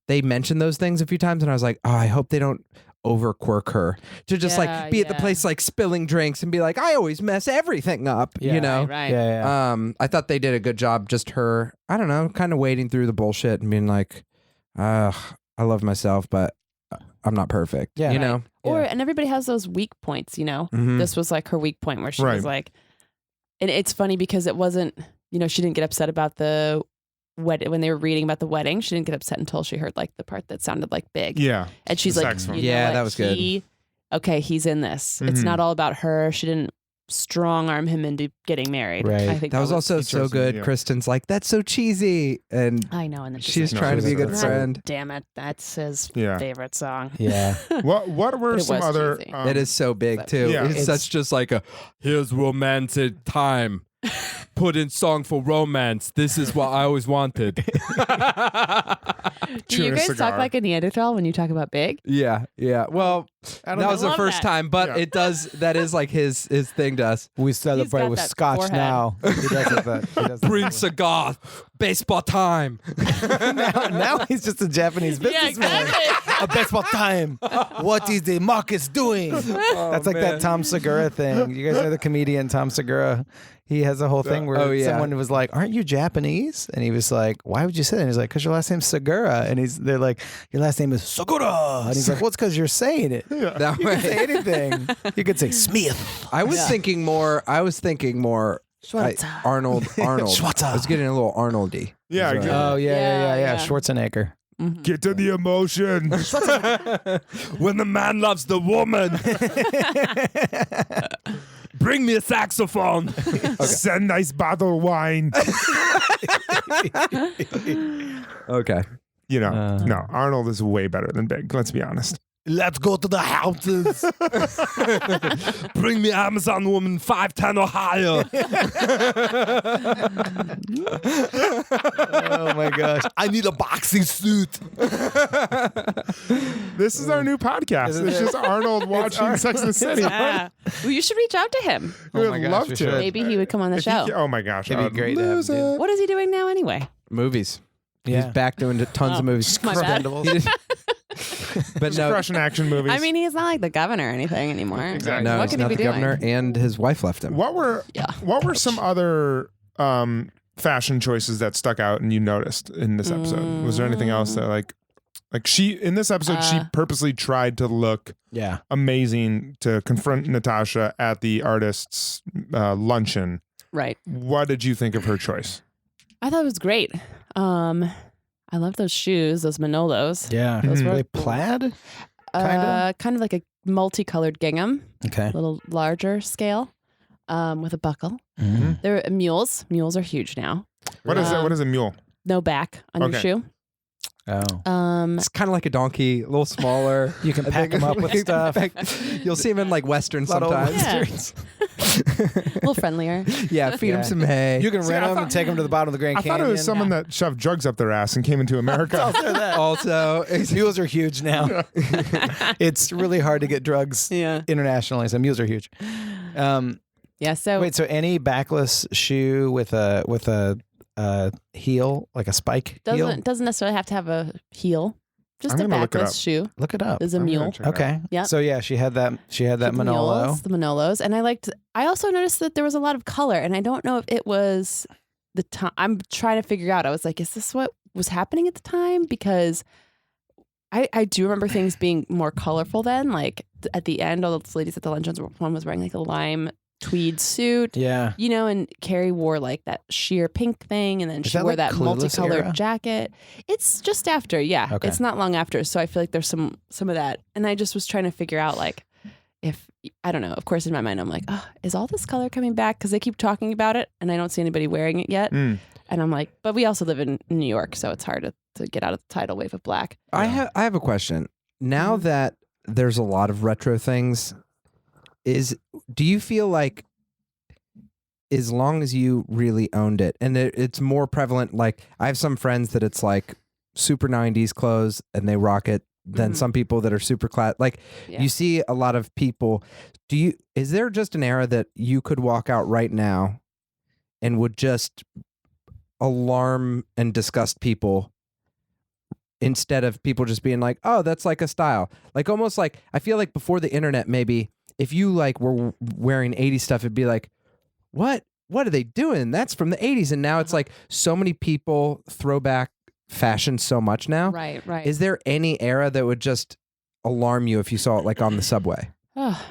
they mentioned those things a few times, and I was like, oh, I hope they don't over quirk her to just like be at the place like spilling drinks and be like, I always mess everything up, you know? Right. Yeah. I thought they did a good job. Just her, I don't know, kind of wading through the bullshit and being like, I love myself, but I'm not perfect. Yeah, you know. And everybody has those weak points, you know. This was like her weak point where she was like, and it's funny because it wasn't, you know, she didn't get upset about the wedding when they were reading about the wedding. She didn't get upset until she heard like the part that sounded like big. Yeah, and she's like, you know, that was good. Okay, he's in this. It's not all about her. She didn't strong arm him into getting married. Right. I think that was also so good. Yeah. Kristen's like, that's so cheesy, and I know, and then she's like, trying to be a good friend. Damn it, that's his favorite song. Yeah. What were some other? It is so big too. Yeah. It's such just like a here's romantic time. Put in song for romance. This is what I always wanted. Do you guys talk like a Neanderthal when you talk about big? Yeah. Well, that was the first time, but it does. That is like his thing to us. We celebrate with scotch forehead. now. He does Bring cigar, baseball time. now he's just a Japanese businessman. A baseball time. What is the Marcus doing? That's like that Tom Segura thing. You guys know the comedian Tom Segura? He has a whole thing where someone was like, "Aren't you Japanese?" And he was like, "Why would you say that?" And he's like, "Because your last name's Segura." And they're like, "Your last name is Segura." And he's like, "Well, it's because you're saying it. That You way. can say anything. You could say Smith." I was thinking more. Schwartz. Arnold. Schwartz. I was getting a little Arnoldy. Yeah. Oh yeah. Yeah. Schwarzenegger. Get to the emotion. When the man loves the woman. Bring me a saxophone. Send nice bottle of wine. Okay. You know, no, Arnold is way better than Big. Let's be honest. Let's go to the houses. Bring me Amazon woman 5'10" or higher. Oh my gosh. I need a boxing suit. This is our new podcast. It's just Arnold watching Sex and the City. Yeah. Well, you should reach out to him. We Oh my would gosh, love we to. should. Maybe he would come on the If show. oh my gosh. It'd I be would great to have lose him do it. What is he doing now anyway? Movies. Yeah. He's back doing tons of movies. My bad. But Just no, crushing action movies. I mean, he's not like the governor or anything anymore. Exactly. no, What he's could he not be the doing? governor, and his wife left him. What were some other fashion choices that stuck out and you noticed in this episode? Was there anything else that like she in this episode she purposely tried to look amazing to confront Natasha at the artist's luncheon? Right. What did you think of her choice? I thought it was great. I love those shoes, those Manolos. Yeah. Those Were were they plaid? kind of like a multicolored gingham, Okay. a little larger scale, with a buckle. Mm-hmm. They're mules. Mules are huge now. What is it? What is a mule? No back on your Okay. shoe. Oh. It's kind of like a donkey, a little smaller. You can pack them up with stuff. You'll see him in like Western Lot of sometimes. Westerns. A little friendlier. Yeah, feed him some hay. You can See, rent I them thought- and take them to the bottom of the Grand I Canyon. thought it was someone that shoved drugs up their ass and came into America. also, Mules are huge now. It's really hard to get drugs internationally, so mules are huge. Yeah. So Wait, so any backless shoe with a heel, like a spike heel? doesn't necessarily have to have a heel. Just I'm a gonna look it backless up. shoe Look it up. is a I'm gonna mule. check it out. Okay. Yep. So yeah, she had that. She had that The Manolo. mules, the Manolos, and I also noticed that there was a lot of color, and I don't know if it was the time. I'm trying to figure out. I was like, is this what was happening at the time? Because I do remember things being more colorful then. Like at the end, all the ladies at the luncheons, one was wearing like a lime tweed suit. Yeah. You know, and Carrie wore like that sheer pink thing, and then Is she that wore like that Clueless multicolored era? jacket. It's just after, yeah. Okay. It's not long after, so I feel like there's some of that. And I just was trying to figure out like if I don't know. Of course, in my mind, I'm like, oh, is all this color coming back? Because they keep talking about it, and I don't see anybody wearing it yet. Mm. And I'm like, but we also live in New York, so it's hard to get out of the tidal wave of black. I have a question. Now that there's a lot of retro things, do you feel like as long as you really owned it, and it's more prevalent, like I have some friends that it's like super 90s clothes and they rock it than some people that are super class. Like you see a lot of people. Is there just an era that you could walk out right now and would just alarm and disgust people instead of people just being like, oh, that's like a style? Like almost like, I feel like before the internet, maybe if you like were wearing 80s stuff, it'd be like, what are they doing? That's from the 80s. And now it's like so many people throw back fashion so much now. Right. Is there any era that would just alarm you if you saw it like on the subway? Oh,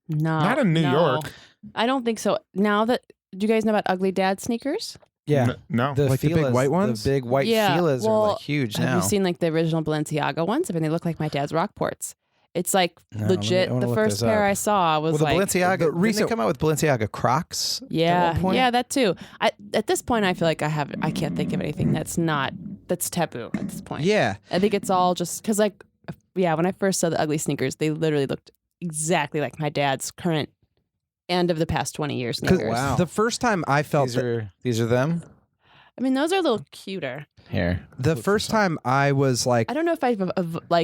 no. Not in New York. I don't think so. Now that, do you guys know about Ugly Dad sneakers? Yeah. No. The Like the big Fila's- white ones? The big white Yeah, Fila's are well, like huge Have now. you seen like the original Balenciaga ones? I mean, they look like my dad's Rockports. It's like No, legit. I wanna The look first this pair up. I saw was Well, the like, Balenciaga. the Didn't recent- they come out with Balenciaga Crocs? at yeah, one point? yeah, that too. At this point, I feel like I can't think of anything that's taboo at this point. Yeah. I think it's all just because when I first saw the ugly sneakers, they literally looked exactly like my dad's current and of the past 20 years sneakers. wow. The first time I felt These are them. I mean, those are a little cuter. Here. the first time I was like, I don't know if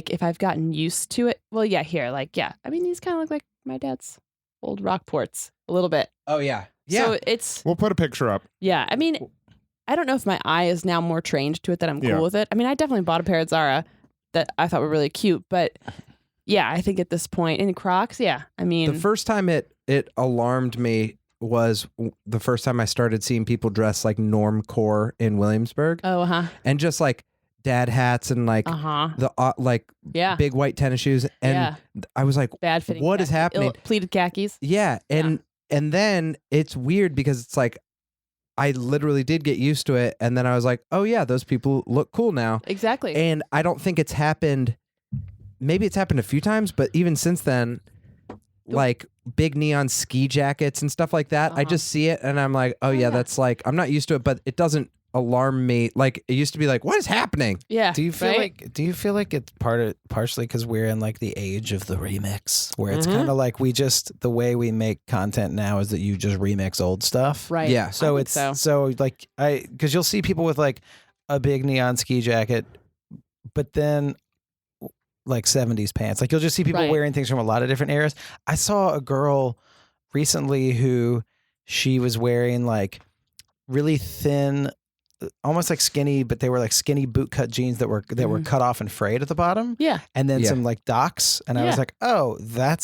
if I've gotten used to it. Well, yeah, here, I mean, these kind of look like my dad's old Rockports a little bit. oh yeah. Yeah. So it's, We'll put a picture up. yeah, I mean, I don't know if my eye is now more trained to it that I'm cool Yeah. with it. I mean, I definitely bought a pair at Zara that I thought were really cute, but yeah, I think at this point, in Crocs, yeah, I mean, The first time it alarmed me was the first time I started seeing people dress like normcore in Williamsburg, and just like dad hats and like the yeah, big white tennis shoes, and I was like, bad fitting. what is happening? Pleated khakis. Yeah, and then it's weird because it's like I literally did get used to it. And then I was like, oh yeah, those people look cool now. Exactly. And I don't think it's happened. Maybe it's happened a few times, but even since then, like big neon ski jackets and stuff like that, I just see it and I'm like, oh yeah, that's like, I'm not used to it, but it doesn't alarm me. Like it used to be like, what is happening? Yeah. Do you feel like it's partially because we're in like the age of the remix, where it's kind of like the way we make content now is that you just remix old stuff. Right. Yeah. So so like because you'll see people with like a big neon ski jacket, but then like 70s pants. Like you'll just see people wearing things from a lot of different eras. I saw a girl recently who she was wearing like really thin, almost like skinny, but they were like skinny bootcut jeans that were cut off and frayed at the bottom. Yeah. And then some like Docs. And I was like, oh, that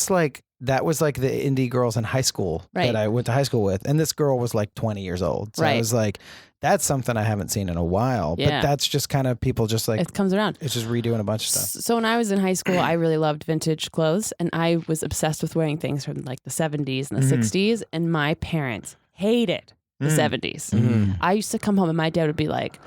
was like the indie girls in high school that I went to high school with. And this girl was like 20 years old. So I was like, that's something I haven't seen in a while. Yeah. But that's just kind of people just like, it comes around. It's just redoing a bunch of stuff. So when I was in high school, I really loved vintage clothes, and I was obsessed with wearing things from like the 70s and the 60s. And my parents hated the 70s. I used to come home and my dad would be like,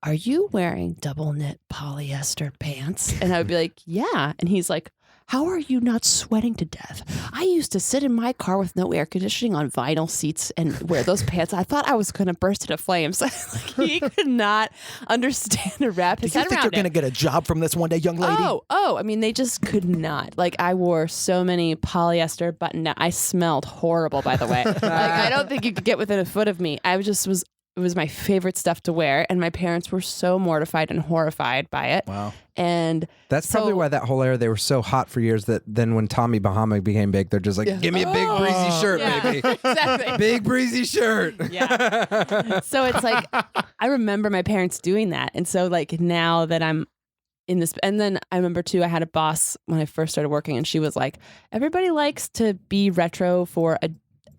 are you wearing double knit polyester pants? And I would be like, yeah. And he's like, how are you not sweating to death? I used to sit in my car with no air conditioning on vinyl seats and wear those pants. I thought I was going to burst into flames. Like, he could not understand or wrap his head around it. Do you think you're going to get a job from this one day, young lady? Oh, I mean, they just could not. Like, I wore so many polyester button down. I smelled horrible, by the way. Like, I don't think you could get within a foot of me. It was my favorite stuff to wear, and my parents were so mortified and horrified by it. Wow. And that's probably why that whole era, they were so hot for years that then when Tommy Bahama became big, they're just like, give me a big breezy shirt, baby. Exactly. Big breezy shirt. Yeah. So it's like, I remember my parents doing that. And so like now that I'm in this, and then I remember too, I had a boss when I first started working, and she was like, everybody likes to be retro for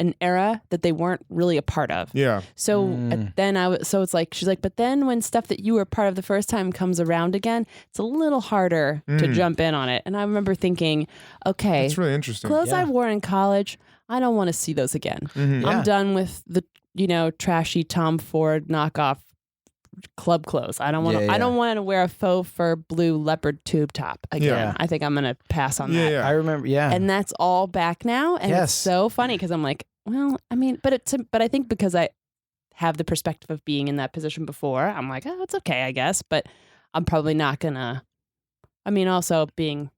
an era that they weren't really a part of. Yeah. So then so it's like, she's like, but then when stuff that you were part of the first time comes around again, it's a little harder to jump in on it. And I remember thinking, okay, that's really interesting. Clothes I wore in college, I don't want to see those again. I'm done with the, trashy Tom Ford knockoff club clothes. I don't want to. I don't want to wear a faux fur blue leopard tube top again. Yeah. I think I'm gonna pass on that. Yeah. I remember. Yeah, and that's all back now, and it's so funny because I'm like, well, I mean, but I think because I have the perspective of being in that position before, I'm like, oh, it's okay, I guess. But I'm probably not gonna. I mean, also being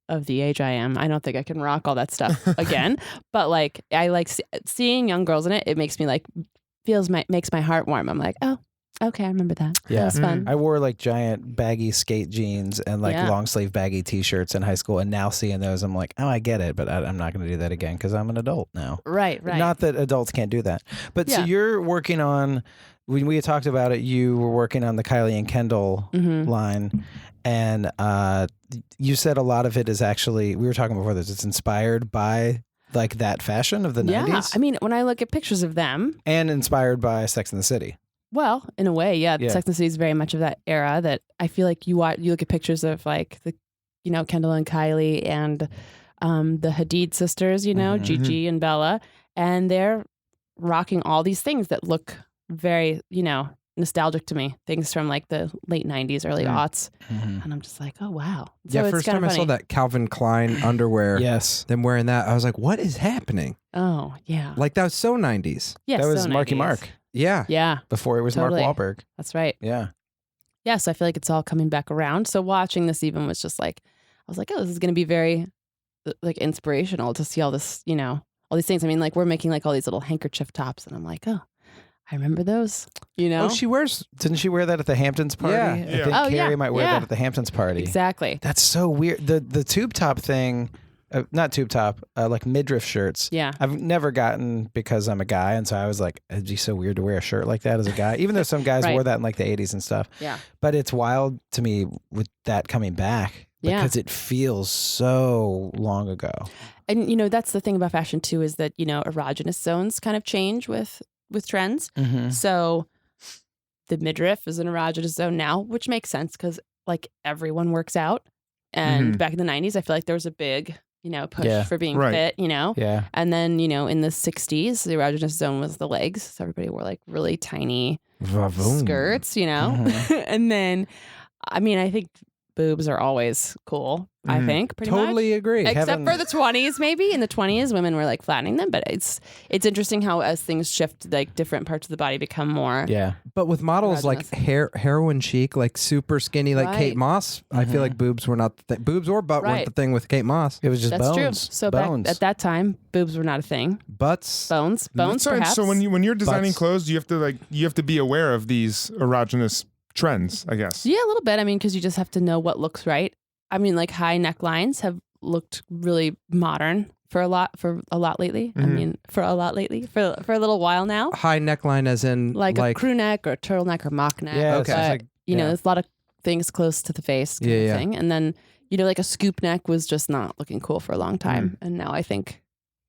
of the age I am, I don't think I can rock all that stuff again. But like, I like seeing young girls in it. It makes me like makes my heart warm. I'm like, oh. Okay, I remember that. Yeah, that was fun. I wore like giant baggy skate jeans and like long sleeve baggy t-shirts in high school, and now seeing those, I'm like, oh, I get it, but I'm not going to do that again because I'm an adult now. Right. Not that adults can't do that, but so you're working on. When we had talked about it, you were working on the Kylie and Kendall line, and you said a lot of it is actually. We were talking before this. It's inspired by like that fashion of the 90s. Yeah, I mean, when I look at pictures of them, and inspired by Sex and the City. Well, in a way, yeah. Sex and the City is very much of that era that I feel like you look at pictures of like the, Kendall and Kylie and the Hadid sisters, Gigi and Bella, and they're rocking all these things that look very, nostalgic to me. Things from like the late 90s, early aughts. And I'm just like, oh, wow. So first time I saw that Calvin Klein underwear, them wearing that, I was like, what is happening? Oh, yeah. Like that was so 90s. Yes, that was so Marky 90s. Mark. Yeah. Yeah. Before it was Totally. Mark Wahlberg. That's right. Yeah. Yeah. So I feel like it's all coming back around. So watching this even was just like, I was like, oh, this is going to be very like inspirational to see all this, all these things. I mean, like we're making like all these little handkerchief tops, and I'm like, oh, I remember those, Oh, didn't she wear that at the Hamptons party? Yeah. I think Carrie might wear that at the Hamptons party. Exactly. That's so weird. The tube top thing, not tube top, like midriff shirts. Yeah. I've never gotten because I'm a guy. And so I was like, it'd be so weird to wear a shirt like that as a guy, even though some guys wore that in like the 80s and stuff. Yeah. But it's wild to me with that coming back because it feels so long ago. And, that's the thing about fashion too, is that, erogenous zones kind of change with trends. So the midriff is an erogenous zone now, which makes sense because like everyone works out. And back in the 90s, I feel like there was a big push for being fit, Yeah. And then, in the 60s, the erogenous zone was the legs. So everybody wore like really tiny skirts, And then, I mean, I think boobs are always cool. I think pretty Totally much. agree. Except for the 20s, maybe. In the 20s, women were like flattening them. But it's interesting how as things shift, like different parts of the body become more. Yeah. But with models like heroin chic, like super skinny, like Kate Moss, I feel like boobs were not boobs or butt weren't the thing with Kate Moss. It was just That's bones. true. So bones. back at that time, boobs were not a thing. Butts. Bones, That's right. perhaps. So when you're designing Butts. clothes, you have to be aware of these erogenous trends, I guess. Yeah, a little bit. I mean, because you just have to know what looks right. I mean, like high necklines have looked really modern for a lot lately. I mean, for a little while now. High neckline as in Like a crew neck or turtleneck or mock neck. Yeah, okay. But, there's a lot of things close to the face kind of thing. And then, like a scoop neck was just not looking cool for a long time. And now I think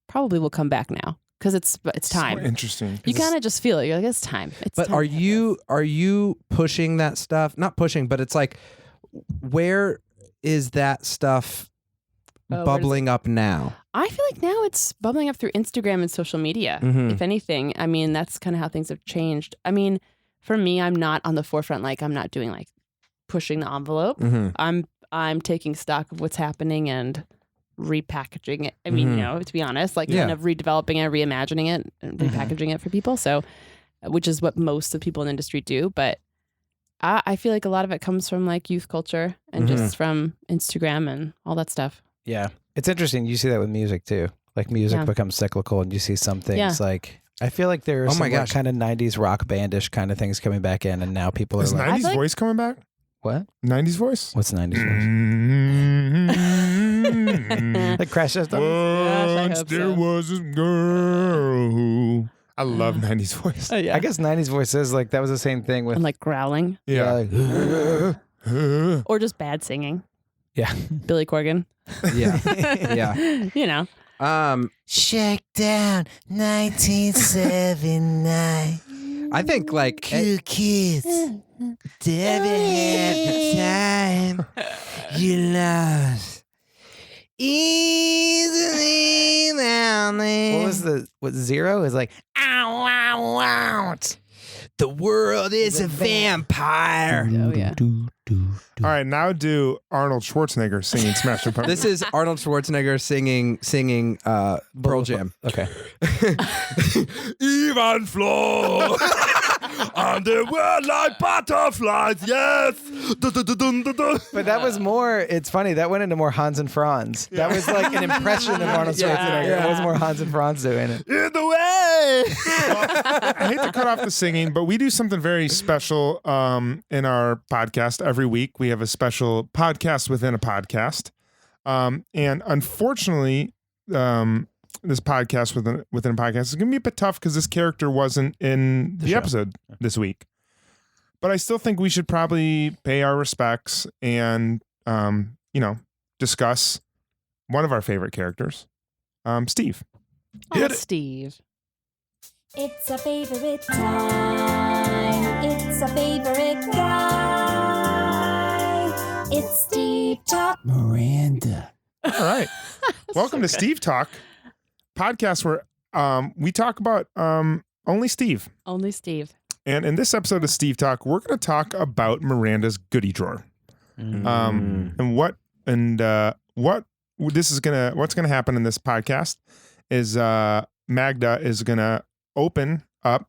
probably will come back now because it's time. So interesting. You kind of just feel it. You're like, it's time. But time are to have this. you pushing that stuff? Not pushing, but it's like, where is that stuff bubbling up now? I feel like now it's bubbling up through Instagram and social media. If anything, I mean, that's kind of how things have changed. I mean, for me, I'm not on the forefront. Like I'm not doing like pushing the envelope. I'm taking stock of what's happening and repackaging it. I mean, to be honest, like kind of redeveloping it, reimagining it, and repackaging it for people. So, which is what most of the people in the industry do. But I feel like a lot of it comes from like youth culture and just from Instagram and all that stuff. Yeah. It's interesting. You see that with music too. Like music becomes cyclical and you see some things like, I feel like there are some like, kind of 90s rock bandish kind of things coming back in and now people Is are like. 90s voice coming back? What? 90s voice? What's 90s voice? Like Crash Test Dummies? Once there was this girl who... I love 90s voice. Yeah. I guess 90s voice is like, that was the same thing with. And like growling. Yeah. Like, Or just bad singing. yeah. Billy Corgan. Yeah. Shakedown 1979. I think like Two kids. Never had the time you lost. Easily down there. What Zero is like, Ow, ow, ow. The world is a vampire. Oh, yeah. All right, now do Arnold Schwarzenegger singing Smashing Pumpkins. this is Arnold Schwarzenegger singing Pearl Jam. okay. Even flow on the world like butterflies, yes. But that was more, it's funny, that went into more Hans and Franz. That was like an impression of Arnold Schwarzenegger. It was more Hans and Franz doing it. In the way. I hate to cut off the singing, but we do something very special in our podcast every week. We have a special podcast within a podcast. And unfortunately, this podcast within a podcast is going to be a bit tough because this character wasn't in the episode this week. But I still think we should probably pay our respects and, discuss one of our favorite characters, Steve. Oh, Steve. It's a favorite time. It's a favorite guy. It's Steve Talk. Miranda. All right. Welcome to Steve Talk, podcast where we talk about only Steve. Only Steve. And in this episode of Steve Talk, we're going to talk about Miranda's goodie drawer. And what's going to happen in this podcast is Magda is going to open up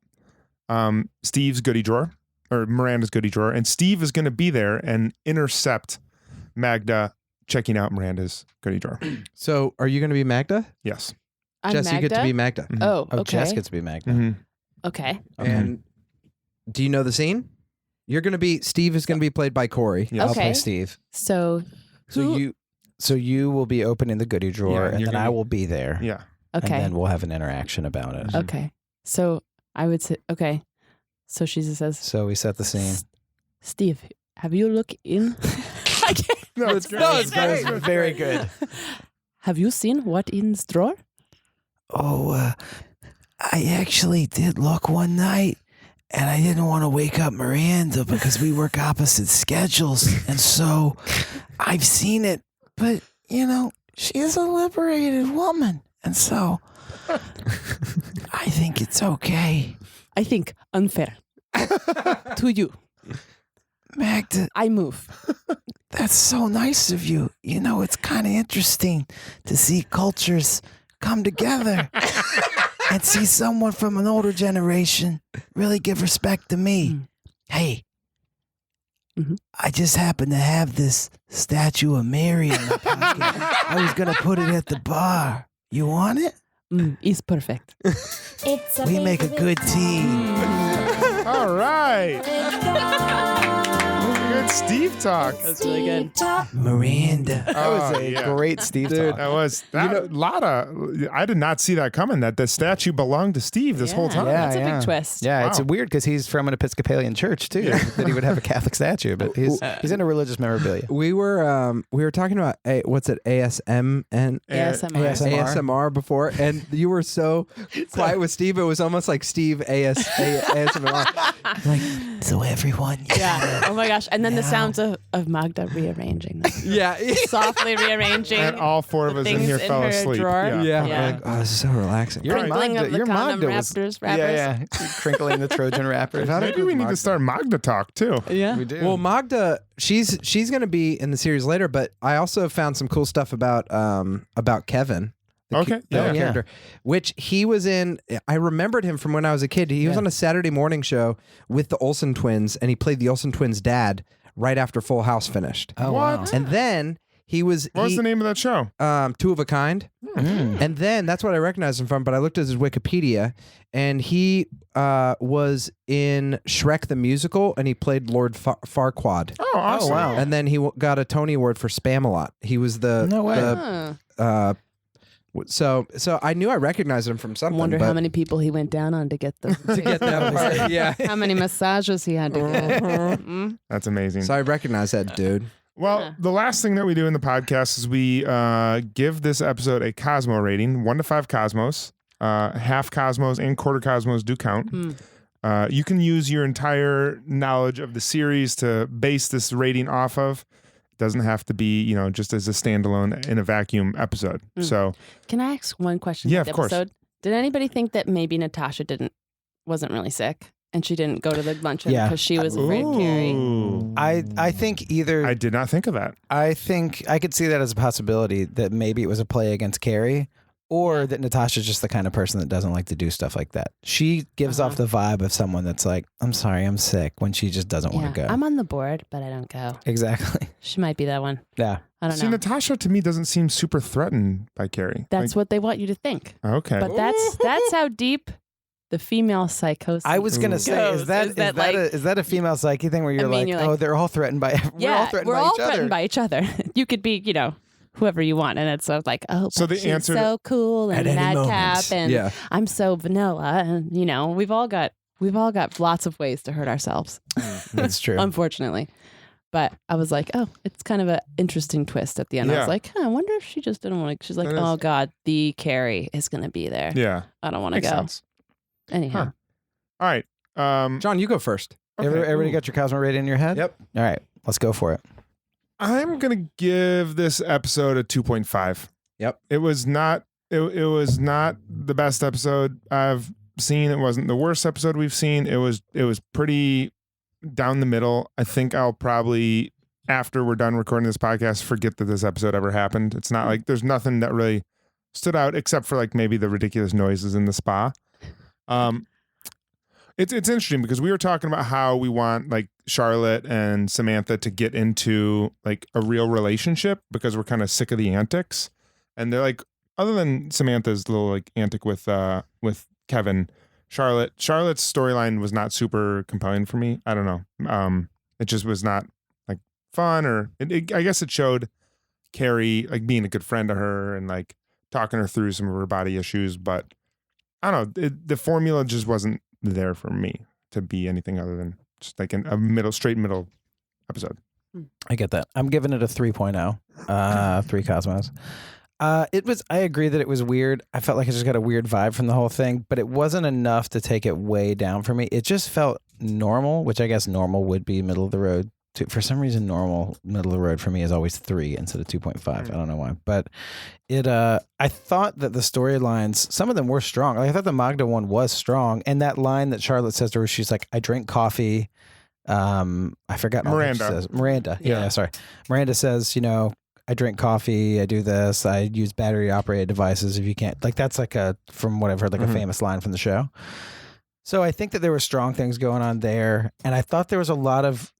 Steve's goodie drawer or Miranda's goodie drawer, and Steve is going to be there and intercept Magda checking out Miranda's goodie drawer. So, are you going to be Magda? Yes. I'm Jess, Magda? you get to be Magda. Oh, Oh, okay. Jess gets to be Magda. Mm-hmm. Okay. And do you know the scene? You're going to be Steve is going to be played by Cory. Yeah. I'll play Okay. Steve. So So you will be opening the goodie drawer, Yeah, and you're then gonna I be- will be there. Yeah. okay. And then we'll have an interaction about it. Okay. So I would say okay. So she says, So we set the scene. Steve, have you looked in? I can't- No, it's great. That was very good. Have you seen what in the drawer? Oh, I actually did look one night, and I didn't want to wake up Miranda because we work opposite schedules, and so I've seen it. But she's a liberated woman. And so I think it's okay. I think unfair to you. Magda, I move. that's so nice of you. You know, it's kind of interesting to see cultures come together and see someone from an older generation really give respect to me. Hey, I just happen to have this statue of Mary in my pocket. I was going to put it at the bar. You want it? It's perfect. It's a We make a good team. All right. Good Steve talk. That's really good. Steve Talk. Miranda. That was a great Steve talk. That was I did not see that coming. That the statue belonged to Steve this whole time. That's a big twist. Yeah, it's Wow. weird because he's from an Episcopalian church too. That he would have a Catholic statue, but he's into religious memorabilia. We were talking about what's it, ASM and ASMR before, and you were so quiet with Steve. It was almost like Steve ASMR. Like, so everyone. Yeah. Oh my gosh. And then the sounds of Magda rearranging them. Yeah, Softly rearranging. And all four of us in things here in fell her asleep. drawer. yeah. Yeah. Like, oh, this is so relaxing. Your Crinkling of the condom wrappers. Yeah, crinkling the Trojan wrappers. Maybe we need to start Magda talk too. Yeah. We do. Well, Magda, she's going to be in the series later, but I also found some cool stuff about Kevin. Okay. The Yeah. character, which he was in. I remembered him from when I was a kid. He was on a Saturday morning show with the Olsen twins, and he played the Olsen twins' dad right after Full House finished. Oh, What? wow. And then he was What was the name of that show? Two of a Kind. And then that's what I recognized him from. But I looked at his Wikipedia, and he was in Shrek the Musical, and he played Lord Farquaad. Oh, awesome. wow. And then he got a Tony Award for Spamalot. He was the No way. so I knew I recognized him from something. Wonder but how many people he went down on to get the to get that part. Yeah. how many massages he had to get. Mm. That's amazing. So I recognize that dude. Well, the last thing that we do in the podcast is we give this episode a Cosmo rating, 1 to 5 Cosmos. Half Cosmos and quarter Cosmos do count. You can use your entire knowledge of the series to base this rating off of. It doesn't have to be, just as a standalone in a vacuum episode. So, Can I ask one question? Yeah, about the of course. episode? Did anybody think that maybe Natasha wasn't really sick and she didn't go to the luncheon Yeah. because she was afraid of Carrie? Ooh. I think either I did not think of that. I think I could see that as a possibility that maybe it was a play against Carrie, or that Natasha's just the kind of person that doesn't like to do stuff like that. She gives off the vibe of someone that's like, I'm sorry, I'm sick, when she just doesn't want to go. I'm on the board, but I don't go. Exactly. She might be that one. Yeah. I don't See, know. Natasha to me doesn't seem super threatened by Carrie. That's what they want you to think. Okay. But that's how deep the female psychosis. I was gonna say, goes. is that a female psyche thing where you're you're like, oh, they're all threatened by Yeah, we're all threatened by each other. by each other. You could be, whoever you want, and it's like, oh, So but the she's answer to- so cool and At any madcap, moment. and Yeah. I'm so vanilla, and we've all got lots of ways to hurt ourselves, That's true. unfortunately. But I was like, oh, it's kind of an interesting twist at the end. I Yeah. was like, I wonder if she just didn't want to. She's like, That is- oh God, the Carrie is going to be there. Yeah. I don't want to Makes go. sense. Anyhow, Huh. All right. John, you go first. Okay. Everybody got your Cosmo rating in your head? Yep. All right, let's go for it. I'm gonna give this episode a 2.5. Yep. It was not. It was not the best episode I've seen. It wasn't the worst episode we've seen. It was pretty down the middle. I think I'll probably, after we're done recording this podcast, forget that this episode ever happened. It's not like there's nothing that really stood out except for like maybe the ridiculous noises in the spa. It's interesting because we were talking about how we want like Charlotte and Samantha to get into like a real relationship because we're kind of sick of the antics. And they're like, other than Samantha's little like antic with Kevin, Charlotte's storyline was not super compelling for me. I don't know. It just was not like fun, or I guess it showed Carrie like being a good friend to her and like talking her through some of her body issues, but I don't know. The formula just wasn't there for me to be anything other than just like a straight middle episode. I get that. I'm giving it a 3.0. 3 Cosmos. I agree that it was weird. I felt like I just got a weird vibe from the whole thing, but it wasn't enough to take it way down for me. It just felt normal, which I guess normal would be middle of the road For some reason, normal middle of the road for me is always 3 instead of 2.5. I don't know why, but I thought that the storylines, some of them were strong. Like, I thought the Magda one was strong, and that line that Charlotte says to her, she's like, "I drink coffee." I forgot. Miranda. Says. Miranda. Yeah, sorry. Miranda says, I drink coffee. I do this. I use battery operated devices. If you can't, like, that's like from what I've heard, like a famous line from the show. So I think that there were strong things going on there, and I thought there was a lot of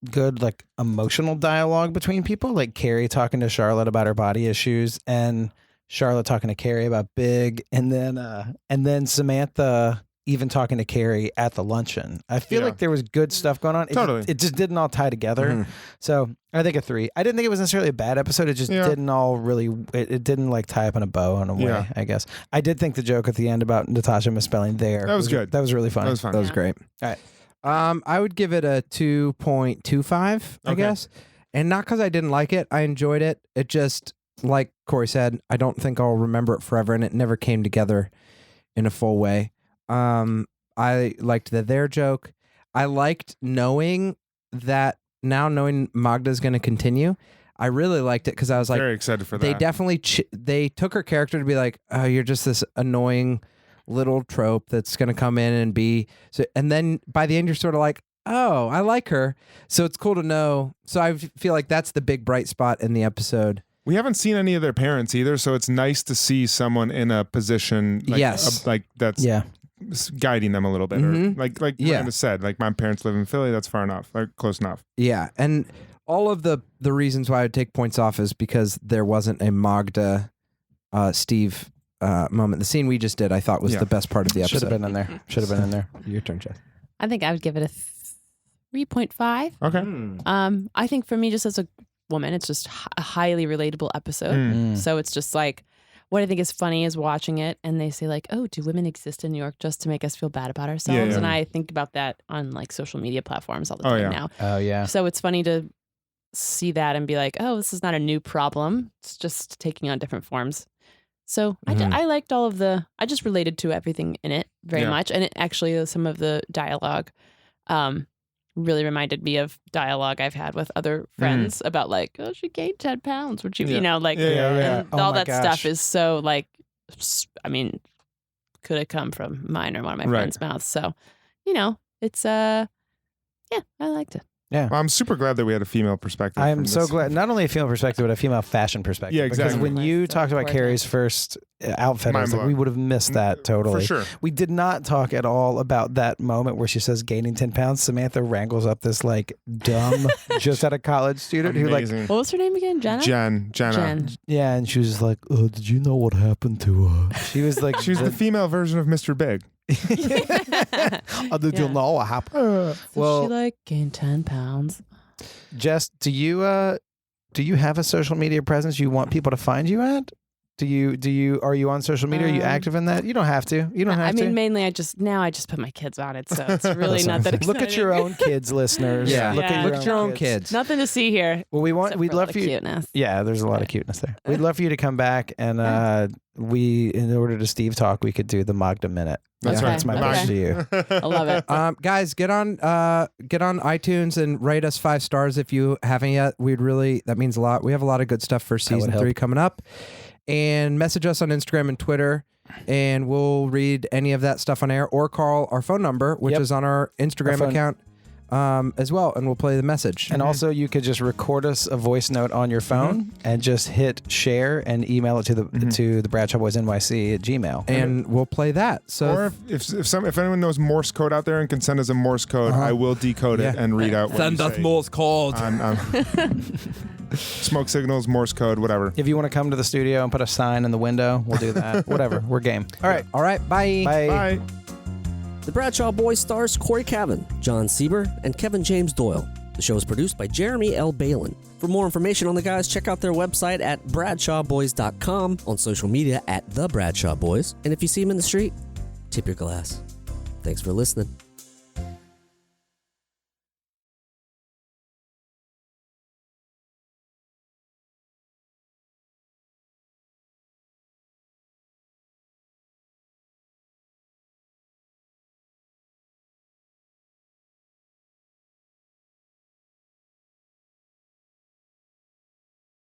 good, like, emotional dialogue between people, like Carrie talking to Charlotte about her body issues, and Charlotte talking to Carrie about Big, and then Samantha even talking to Carrie at the luncheon. I feel like there was good stuff going on. It just didn't all tie together. So I think a 3. I didn't think it was necessarily a bad episode. It just didn't all really, it didn't like tie up in a bow in a way, I guess. I did think the joke at the end about Natasha misspelling there. That was good. That was really funny. That was fun. That was great. All right. I would give it a 2.25, I guess. And not because I didn't like it. I enjoyed it. It just, like Cory said, I don't think I'll remember it forever, and it never came together in a full way. I liked their joke. I liked knowing Magda's going to continue. I really liked it because I was like, very excited for that. They definitely they took her character to be like, oh, you're just this annoying little trope that's going to come in and be so, and then by the end you're sort of like, oh, I like her. So it's cool to know. So I feel like that's the big bright spot in the episode. We haven't seen any of their parents either, so it's nice to see someone in a position like that's guiding them a little bit. Or like Miranda said, like, my parents live in Philly, that's far enough, like close enough. Yeah. And all of the reasons why I would take points off is because there wasn't a Magda Steve moment. The scene we just did, I thought, was the best part of the episode. Should have been in there. Your turn, Jess. I think I would give it a 3.5. Okay. I think for me, just as a woman, it's just a highly relatable episode. So it's just like, what I think is funny is watching it and they say like, oh, do women exist in New York just to make us feel bad about ourselves? And I think about that on like social media platforms all the time now. Oh yeah. So it's funny to see that and be like, oh, this is not a new problem. It's just taking on different forms. So I liked all of I just related to everything in it very much. And it actually, some of the dialogue really reminded me of dialogue I've had with other friends about like, oh, she gained 10 pounds. Would you, like, and all that stuff is so like, I mean, could have come from mine or one of my friends' mouths. So, it's, I liked it. Yeah. Well, I'm super glad that we had a female perspective. I'm so glad, not only a female perspective, but a female fashion perspective. Yeah, exactly. Because when you talked about Carrie's first outfit, I was like, we would have missed that totally. For sure. We did not talk at all about that moment where she says gaining 10 pounds. Samantha wrangles up this like dumb, just out of college student who like, what was her name again? Jenna? Jenna. Yeah, and she was just like, did you know what happened to her? She was like, she was the female version of Mr. Big. Did you know what happened? So she like gained 10 pounds. Jess, do you have a social media presence you want people to find you at? Are you on social media? Are you active in that? You don't have to. I mean, mainly I just put my kids on it, so it's really not that exciting. Look at your own kids, listeners. Yeah. Look at your own kids. Nothing to see here. Well, we'd love for you. Cuteness. Yeah, there's a lot of cuteness there. We'd love for you to come back, and in order to Steve talk, we could do the Magda minute. That's right. That's my pitch to you. I love it. Guys, get on iTunes and rate us 5 stars if you haven't yet. That means a lot. We have a lot of good stuff for season 3 coming up. And message us on Instagram and Twitter, and we'll read any of that stuff on air, or call our phone number, which is on our Instagram account as well, and we'll play the message. And also, you could just record us a voice note on your phone and just hit share and email it to the Bradshaw Boys NYC at Gmail, and we'll play that. So, or if anyone knows Morse code out there and can send us a Morse code, I will decode it and read out. Send us Morse code. Smoke signals, Morse code, whatever. If you want to come to the studio and put a sign in the window, we'll do that. Whatever, we're game. All right. Bye. Bye. The Bradshaw Boys stars Cory Cavin, Jon Sieber, and Kevin James Doyle. The show is produced by Jeremy L. Balon. For more information on the guys, check out their website at bradshawboys.com, on social media at The Bradshaw Boys, and if you see them in the street, tip your glass. Thanks for listening.